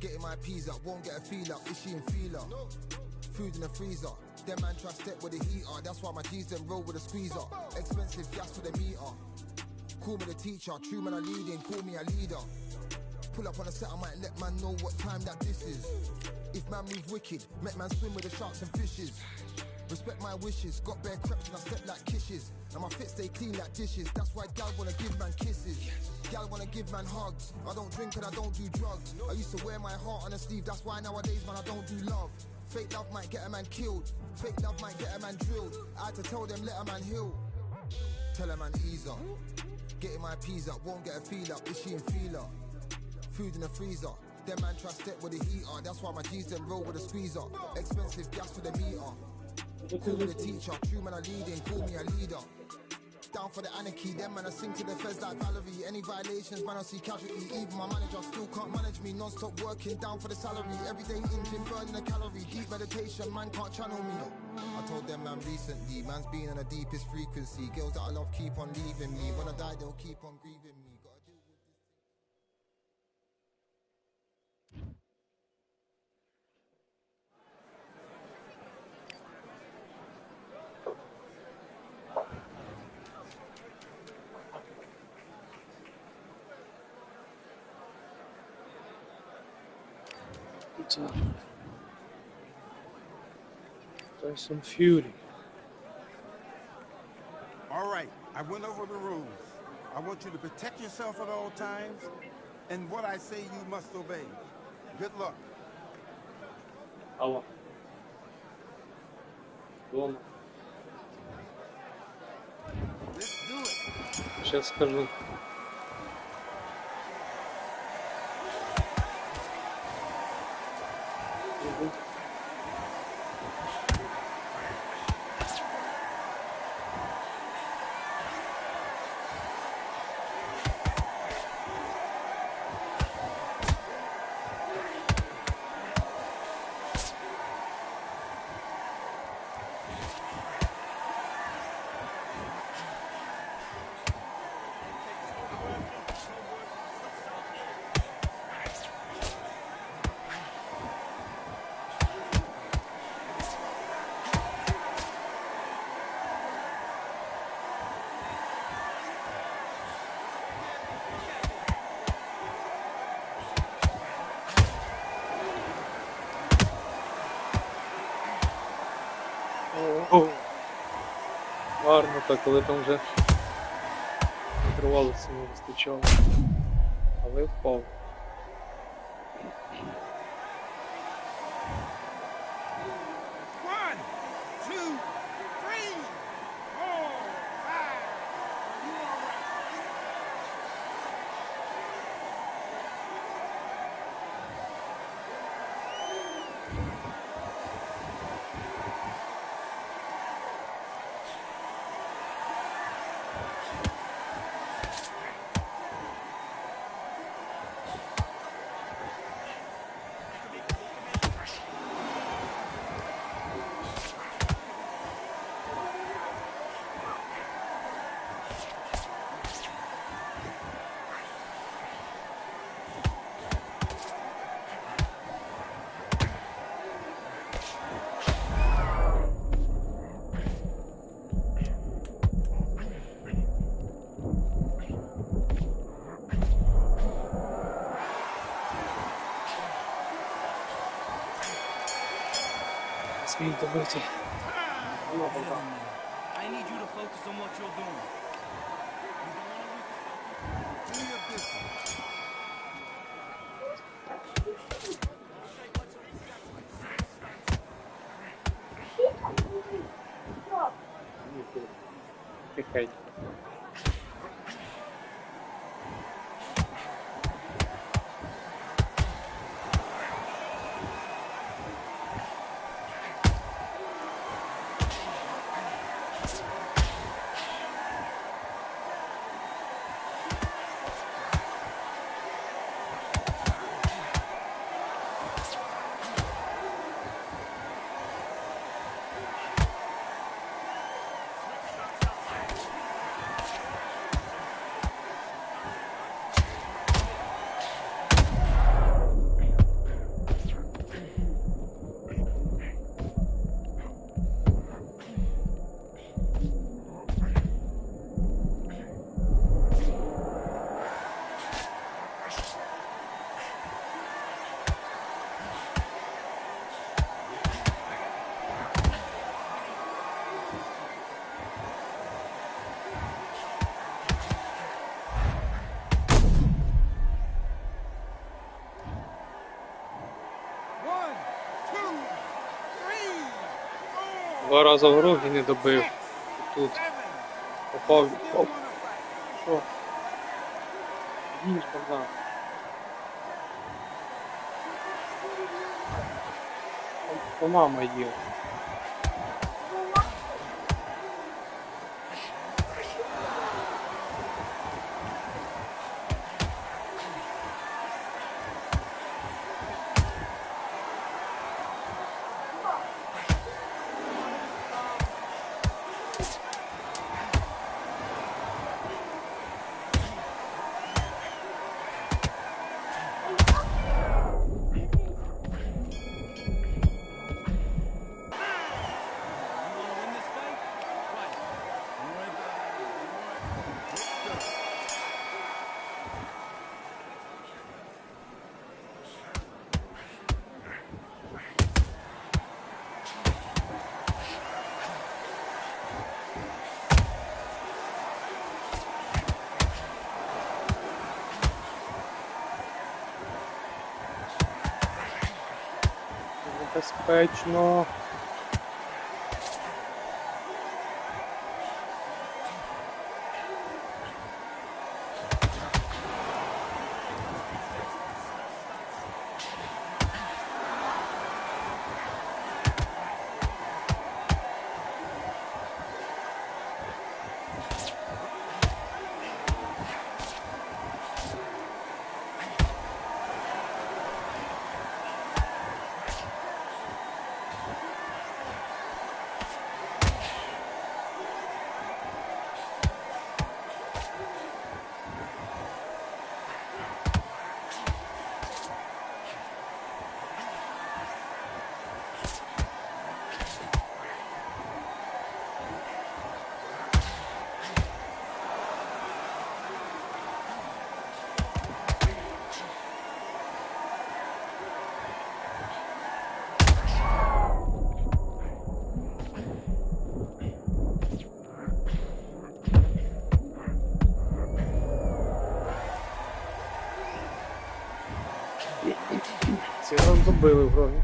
Getting my peas up, won't get a feel up. Is she in feeler? Food in the freezer. Them man try step with the heater. That's why my G's them roll with a squeezer. Expensive gas for the meter. Call me the teacher. True man I leading, call me a leader. Pull up on a set, I might let man know what time that this is. If man move wicked, make man swim with the sharks and fishes. Respect my wishes, got bare creps and I step like kisses. And my fit stay clean like dishes. That's why gal wanna give man kisses. Gal wanna give man hugs. I don't drink and I don't do drugs. I used to wear my heart on a sleeve. That's why nowadays man I don't do love. Fake love might get a man killed. Fake love might get a man drilled. I had to tell them let a man heal. Tell a man ease up. Getting my peas up, won't get a feel up. Is she in feeler? Food in the freezer. Them man try step with the heater. That's why my G's them roll with a squeezer. Expensive gas for the meter. Call me the teacher. True man I leading, call me a leader. Down for the anarchy. Them man I sing to the feds like Valerie. Any violations man I see casualty. Even my manager still can't manage me. Non-stop working down for the salary. Everyday engine burning a calorie. Deep meditation, man can't channel me. I told them man recently, man's been on the deepest frequency. Girls that I love keep on leaving me. When I die they'll keep on grieving me. Gotta deal with this. Tyson Fury. All right, I went over the rules. I want you to protect yourself at all times, and what I say you must obey. Good luck. Алло. Дома. Let's do it. Сейчас скажу. О, гарно так, коли там вже тривалося не вистачало. Але впав. One, two, three, four, five. Are you all right? зміг добити. I need you to focus on what you're doing. Do your business. Тихенько. Два рази в рог і не добив. Тут попав. Оп. Що? Їж, Богдан. По мама їв. Безпечно. Ці раз добили вроги.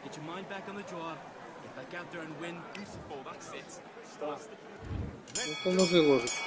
Get your mind back on the job. Get back out there and win. Beautiful, that's it. Ну, поможи ложить.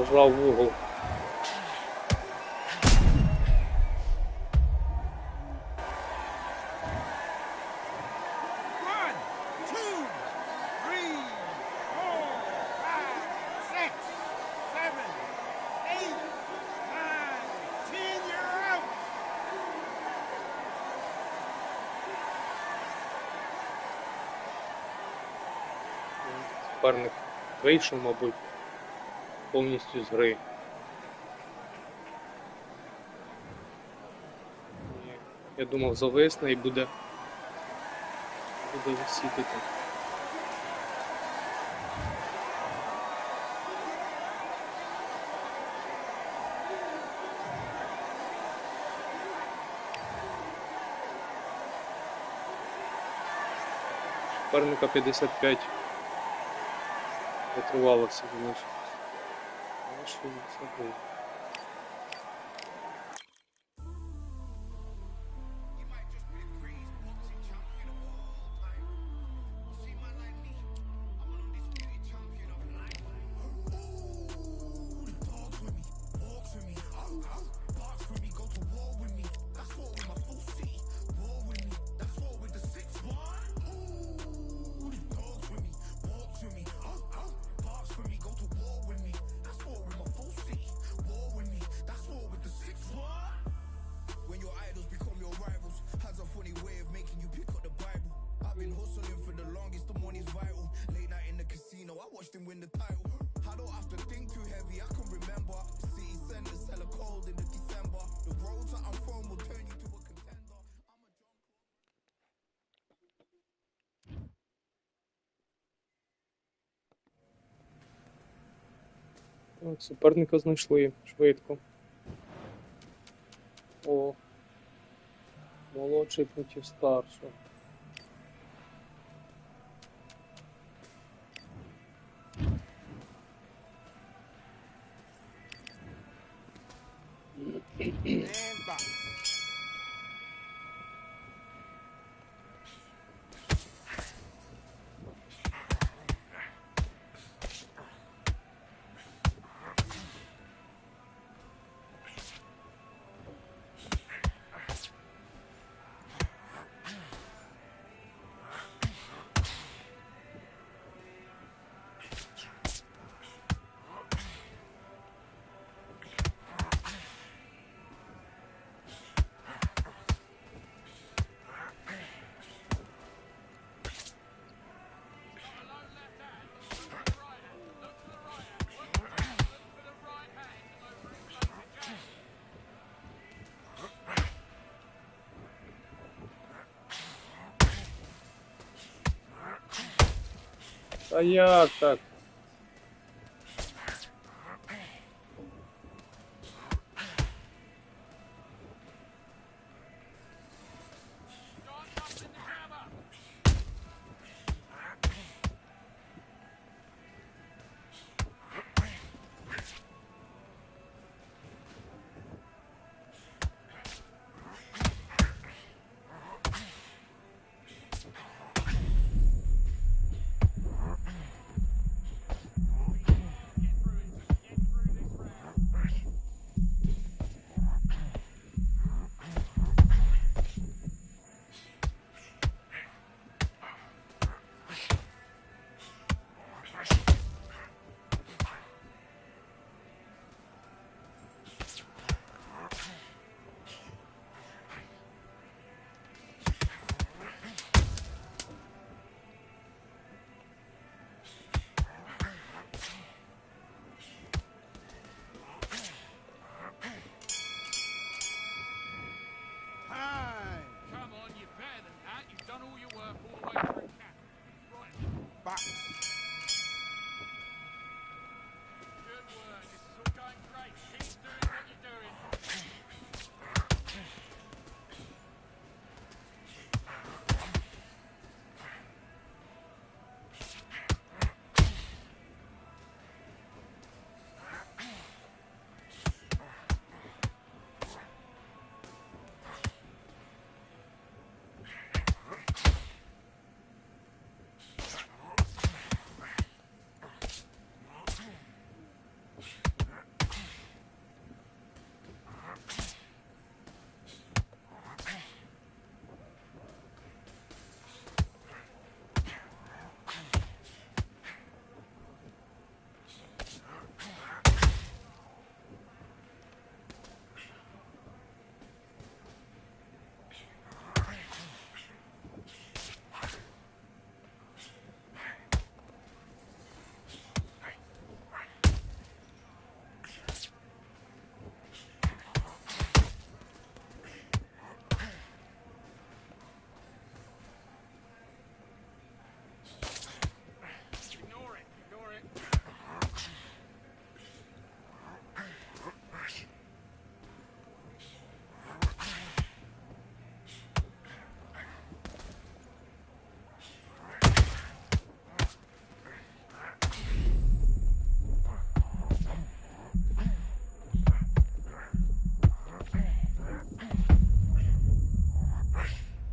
зажав в угол. Суперник вийшов, мабуть, повністю з гри. Я думав, зависне і буде висіти там. Суперника 55 витривалося залишилось. Але що він забив? Так, суперника знайшли швидко. О, молодший проти старшого. А як так?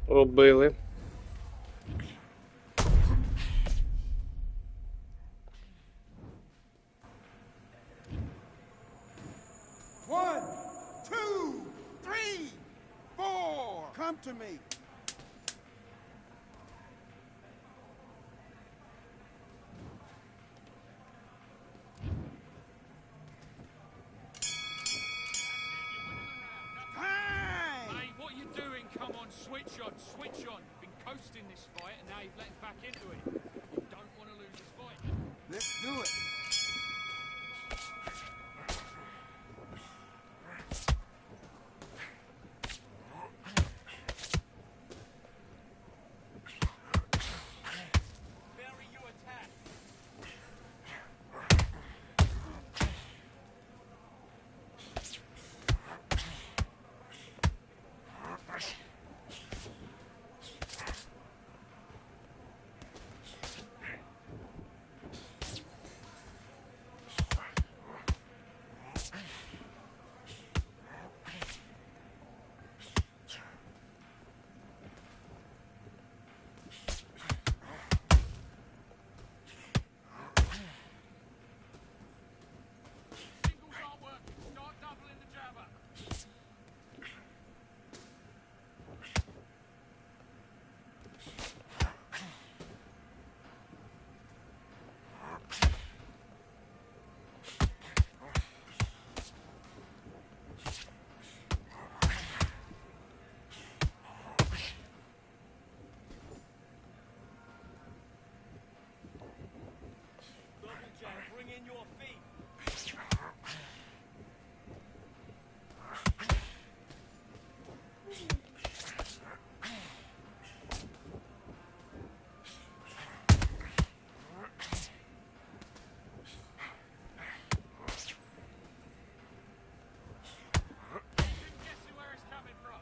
Оббили. One, two, three, four. Come to me. Hey, what are you doing? Come on, switch on, switch on. You've been coasting this fight, and now you've let him back into it. You don't want to lose this fight. Let's do it. Vary your attack. Singles aren't working. Start doubling the jabber. Double jab. Bring in your feet. Guessing where it's coming from.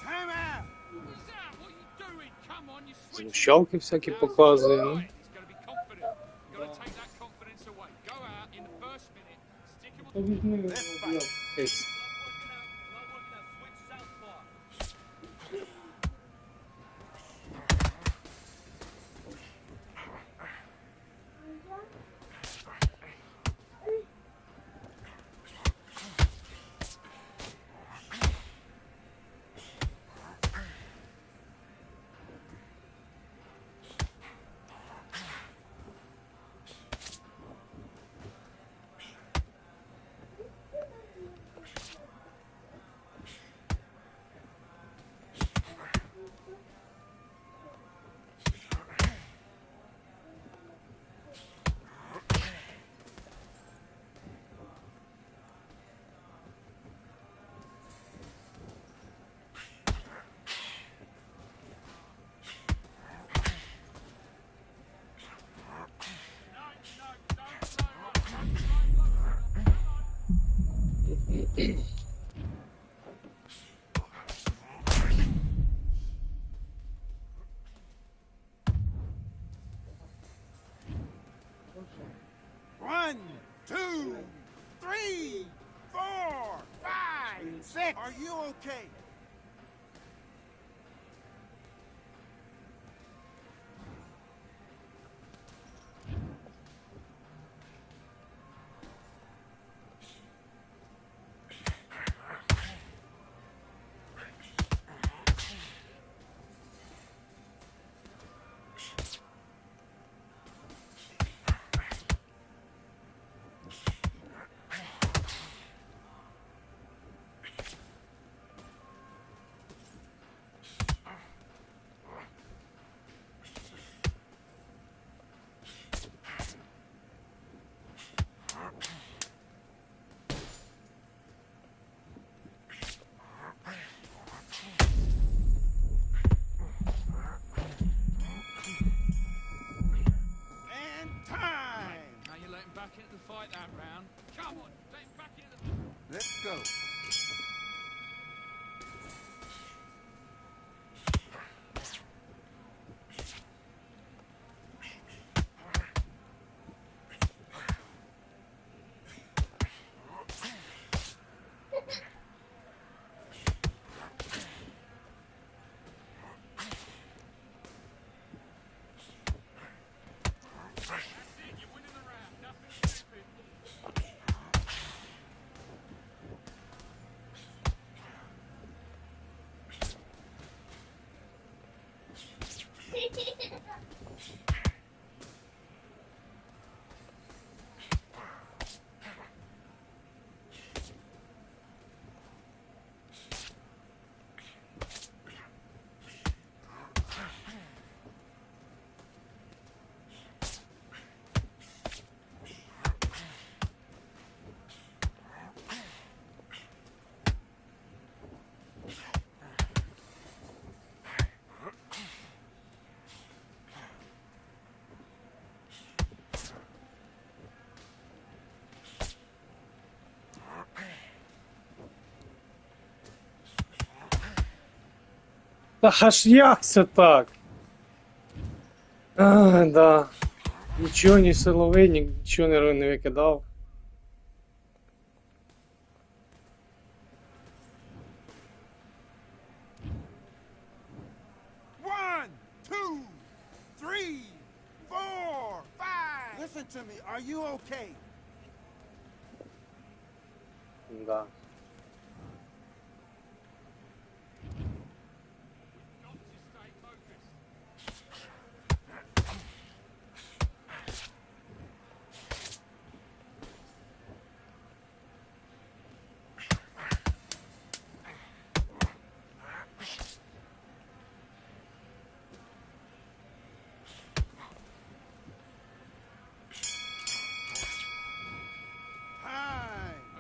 Time out. What's that? What are you doing? Come on, you switch. Знущалки всякі показує. Ну. Right. He's got to be confident. You've got to take that confidence away. Go out in the first minute. Stick him on. Let's fight. Ейс. Not working out. Switch southpaw. One, two, three, four, five, six. Are you okay? Та аж як це так? А, да. Нічого, ні силовий, нічого не викидав. One, two, three, four, five. Listen to me. Are you okay? Да.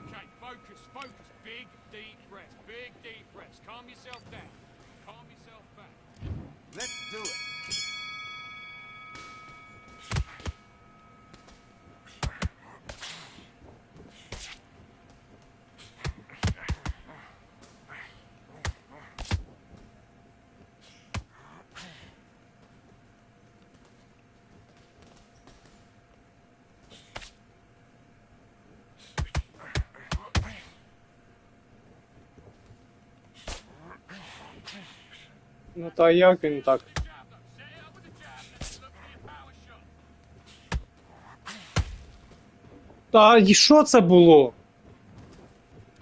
Okay, focus, focus. Big, deep breaths. Big, deep breaths. Calm yourself down. Calm yourself back. Let's do it. Ну та як він так? Та і що це було?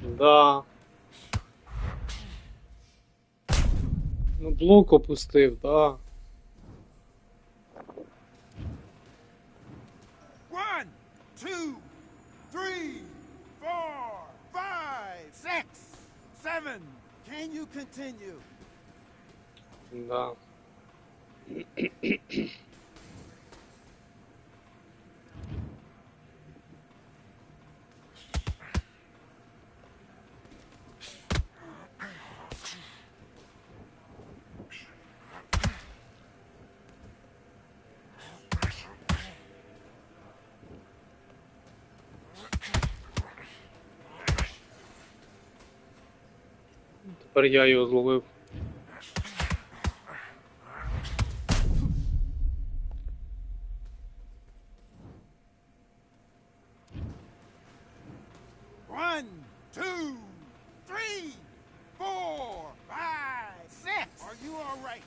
Да. Ну блок опустив, да. One, two, three, four, five, six, seven. Can you continue? Да. Тепер я його зловив. One, two, three, four, five, six. Are you all right?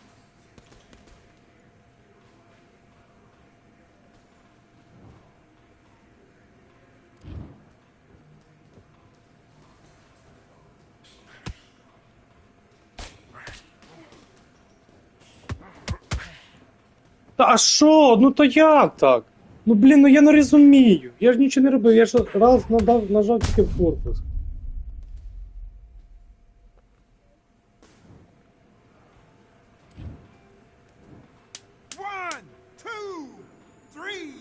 Та а що? Ну то як так? Ну блін, ну я не розумію. Я ж нічого не робив, я ж раз нажав тільки в корпус. One, two, three,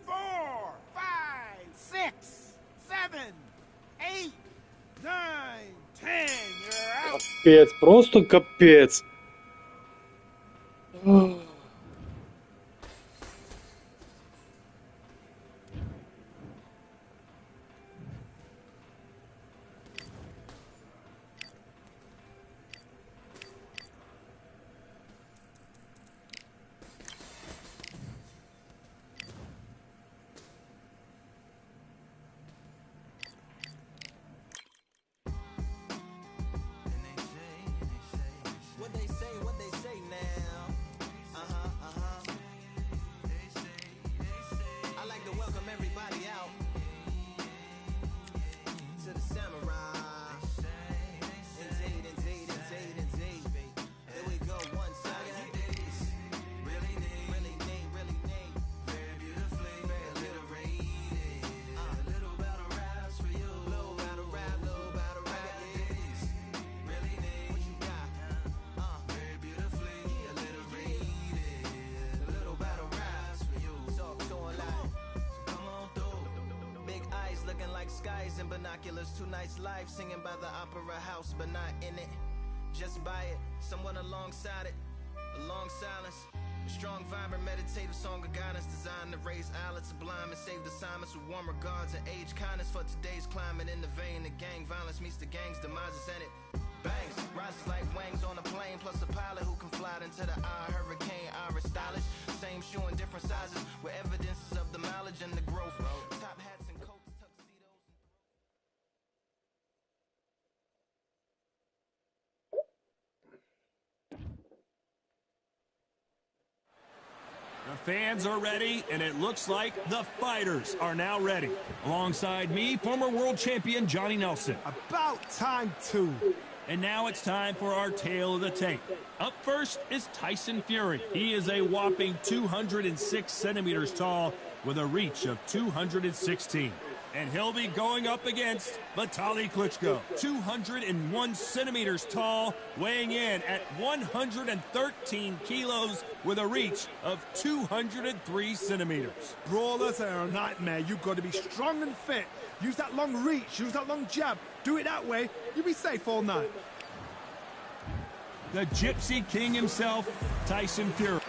four, five, six, seven, eight, nine, 10. You're out. Капець, просто капець. What they say now. I like to welcome everybody out to the samurai. Indeed, indeed, indeed, indeed. Here we go, one time. Really need, very beautifully, very alliterated. Little battle raps for you. Little battle rap, yes. Really need, what you got? Very beautifully alliterated. Little battle raps for you. So alive. Come on through. Big eyes looking like skies and binoculars. Two nights live singing by the opera house, but not in it. Just by it, someone alongside it. A long silence. A strong, vibrant, meditative song of guidance designed to raise eyelids sublime and save the assignments with warm regards and age kindness for today's climate. In the vein of gang violence meets the gang's demise, and it bangs. Rises like wings on a plane, plus a pilot who can fly into the eye. Hurricane, Irish stylish. Same shoe in different sizes, with evidences of the mileage and the growth. Top hats and coats, tuxedos. The fans are ready, and it looks like the fighters are now ready. Alongside me, former world champion Johnny Nelson. About time too. And now it's time for our tale of the tape. Up first is Tyson Fury. He is a whopping 206 centimeters tall with a reach of 216. And he'll be going up against Vitaly Klitschko, 201 centimeters tall, weighing in at 113 kilos with a reach of 203 centimeters. Brawlers are a nightmare. You've got to be strong and fit. Use that long reach, use that long jab. Do it that way, you'll be safe all night. The Gypsy King himself, Tyson Fury.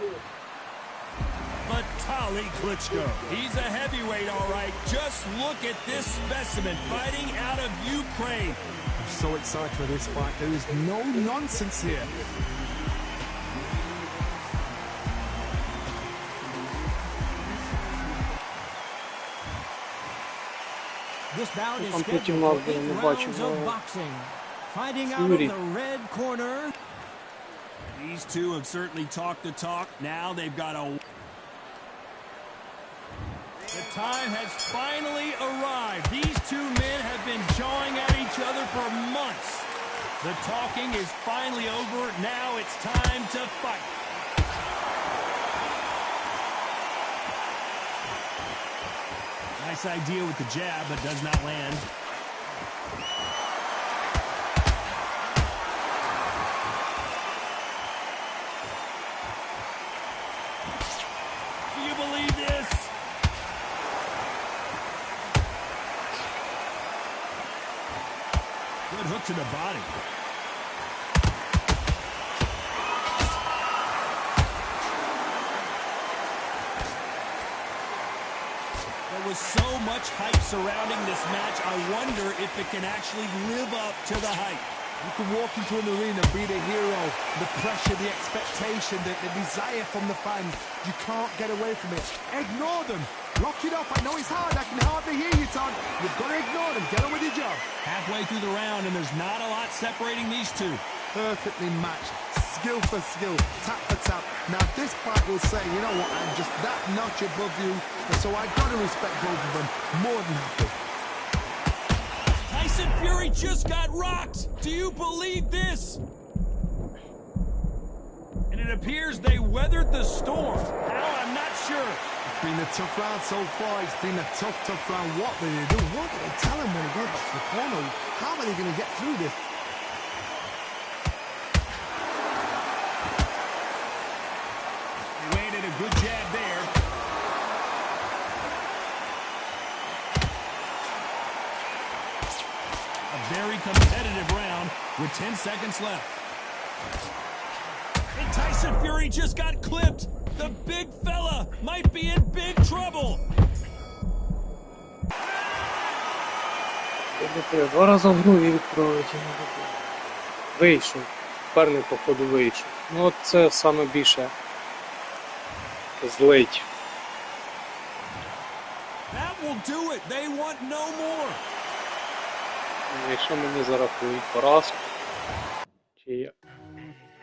Vitaly Klitschko. He's a heavyweight, all right. Just look at this specimen fighting out of Ukraine. I'm so excited for this fight. There is no nonsense here. This bout is Там scheduled Путин for нас 8 не rounds бачив. of boxing. Fighting out of Fury. the red corner. These two have certainly talked the talk. Now they've got a... The time has finally arrived. These two men have been jawing at each other for months. The talking is finally over. Now it's time to fight. Nice idea with the jab, but does not land. Do you believe this? Good hook to the body. There was so much hype surrounding this match, I wonder if it can actually live up to the hype. You can walk into an arena, be the hero, the pressure, the expectation, the desire from the fans. You can't get away from it. Ignore them. Lock it up. I know it's hard. I can hardly hear you, Todd. You've got to ignore them. Get on with your job. Halfway through the round, and there's not a lot separating these two. Perfectly matched. Skill for skill. Tap for tap. Now, this fight will say, you know what, I'm just that notch above you. And so I've got to respect both of them. More than happy. Tyson Fury just got rocked. Do you believe this? And it appears they weathered the storm. How? I'm not sure. It's been a tough round so far. It's been a tough round. What will they do? What will they tell him when he goes back to the corner? How are they going to get through this? He landed a good jab there. A very competitive round with 10 seconds left. And Tyson Fury just got clipped. The big fella might be in big trouble. Два рази в гру і відправити. Вийшов. Перний, походу, вийшов. Ну от це саме більше злить. That will do it. They want no more. Якщо мені зарахують поразку, чи я...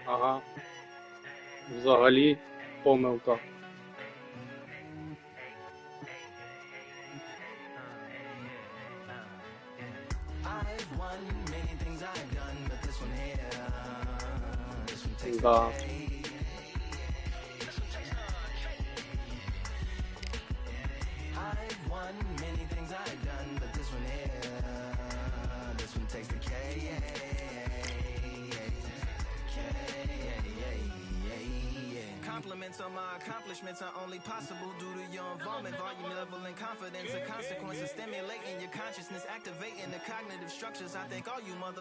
Ага. Взагалі помилка. Да. Compliments on my accomplishments are only possible due to your involvement, volume, level, and confidence. A consequence of stimulating your consciousness, activating the cognitive structures. I think all you and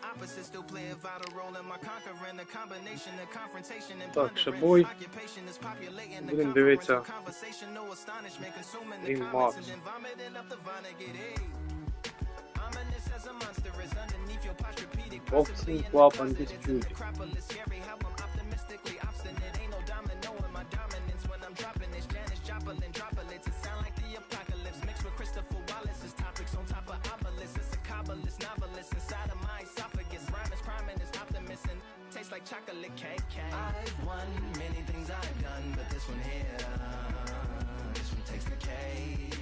opposites still play a vital role in my conquering the combination of confrontation and Так, ще бой. occupation is populating the Будемо дивитися conversation, no astonishment, consuming the Рінг comments Макс. and then vomiting up the vine get I'm a Cause a monster is underneath your posturepedic. Boxing Club Undisputed. Acropolis, scary how I'm optimistically obstinate. Ain't no domino in my dominance when I'm dropping this. Janice Joplin droplets. It sound like the apocalypse mixed with Christopher Wallace's topics on top of obelisks. It's a kabbalist novelist inside of my esophagus. Rhyme is crime and it's optimist and tastes like chocolate cake. I've won many things I've done, but this one here, this one takes the cake.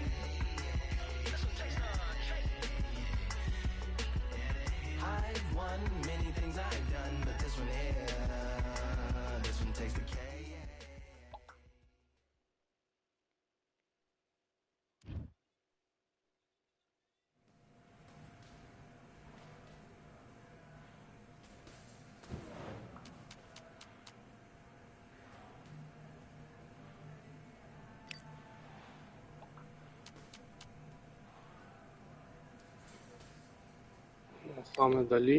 I've won many things I've done, but this one here, this one takes the cake. Саме далі.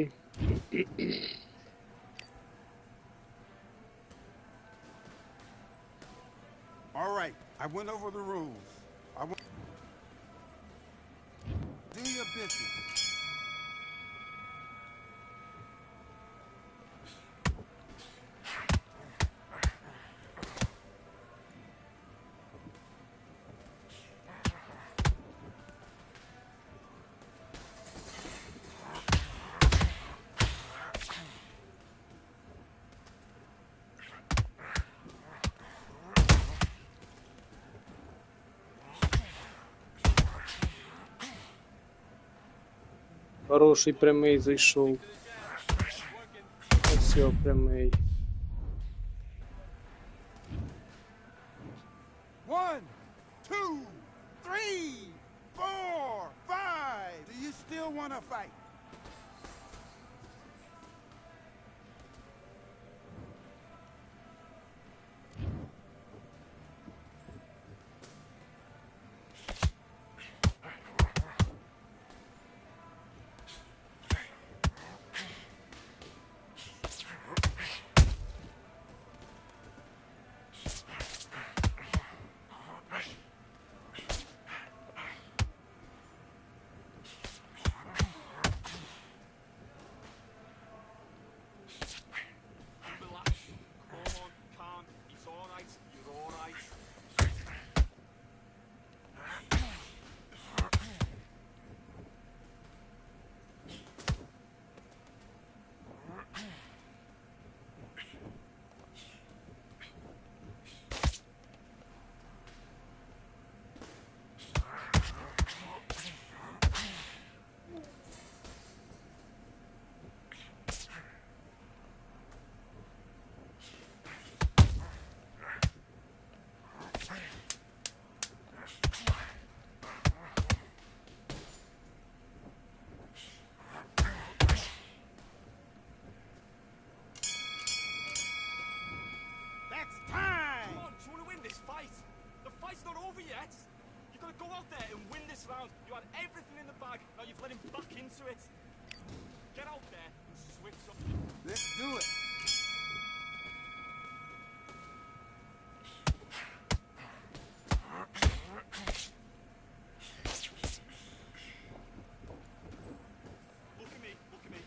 All right, I went over the rules. Do your business. Хороший прямий зайшов. Ось його прямий. 1, 2, 3, 4, 5. Do you still want to fight? Yet. You've got to go out there and win this round. You had everything in the bag. Now you've let him back into it. Get out there and switch up. Let's do it. Look at me. Look at me.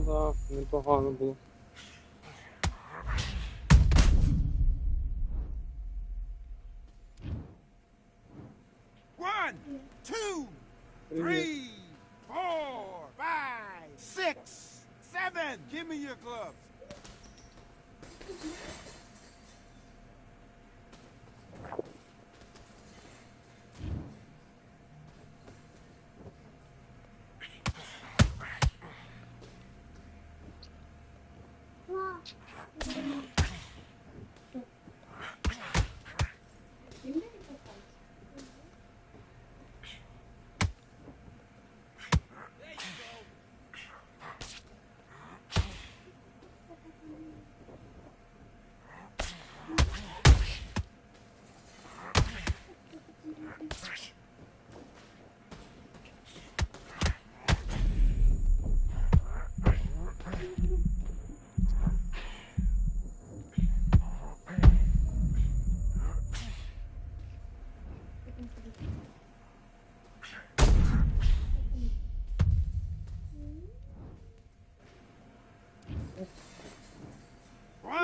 Да, непогано було. One, 2, 3, 4, 5, 6, 7. Give me your gloves.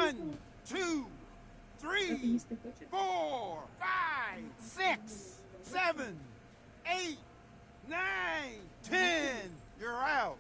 1, 2, 3, 4, 5, 6, 7, 8, 9, 10. You're out.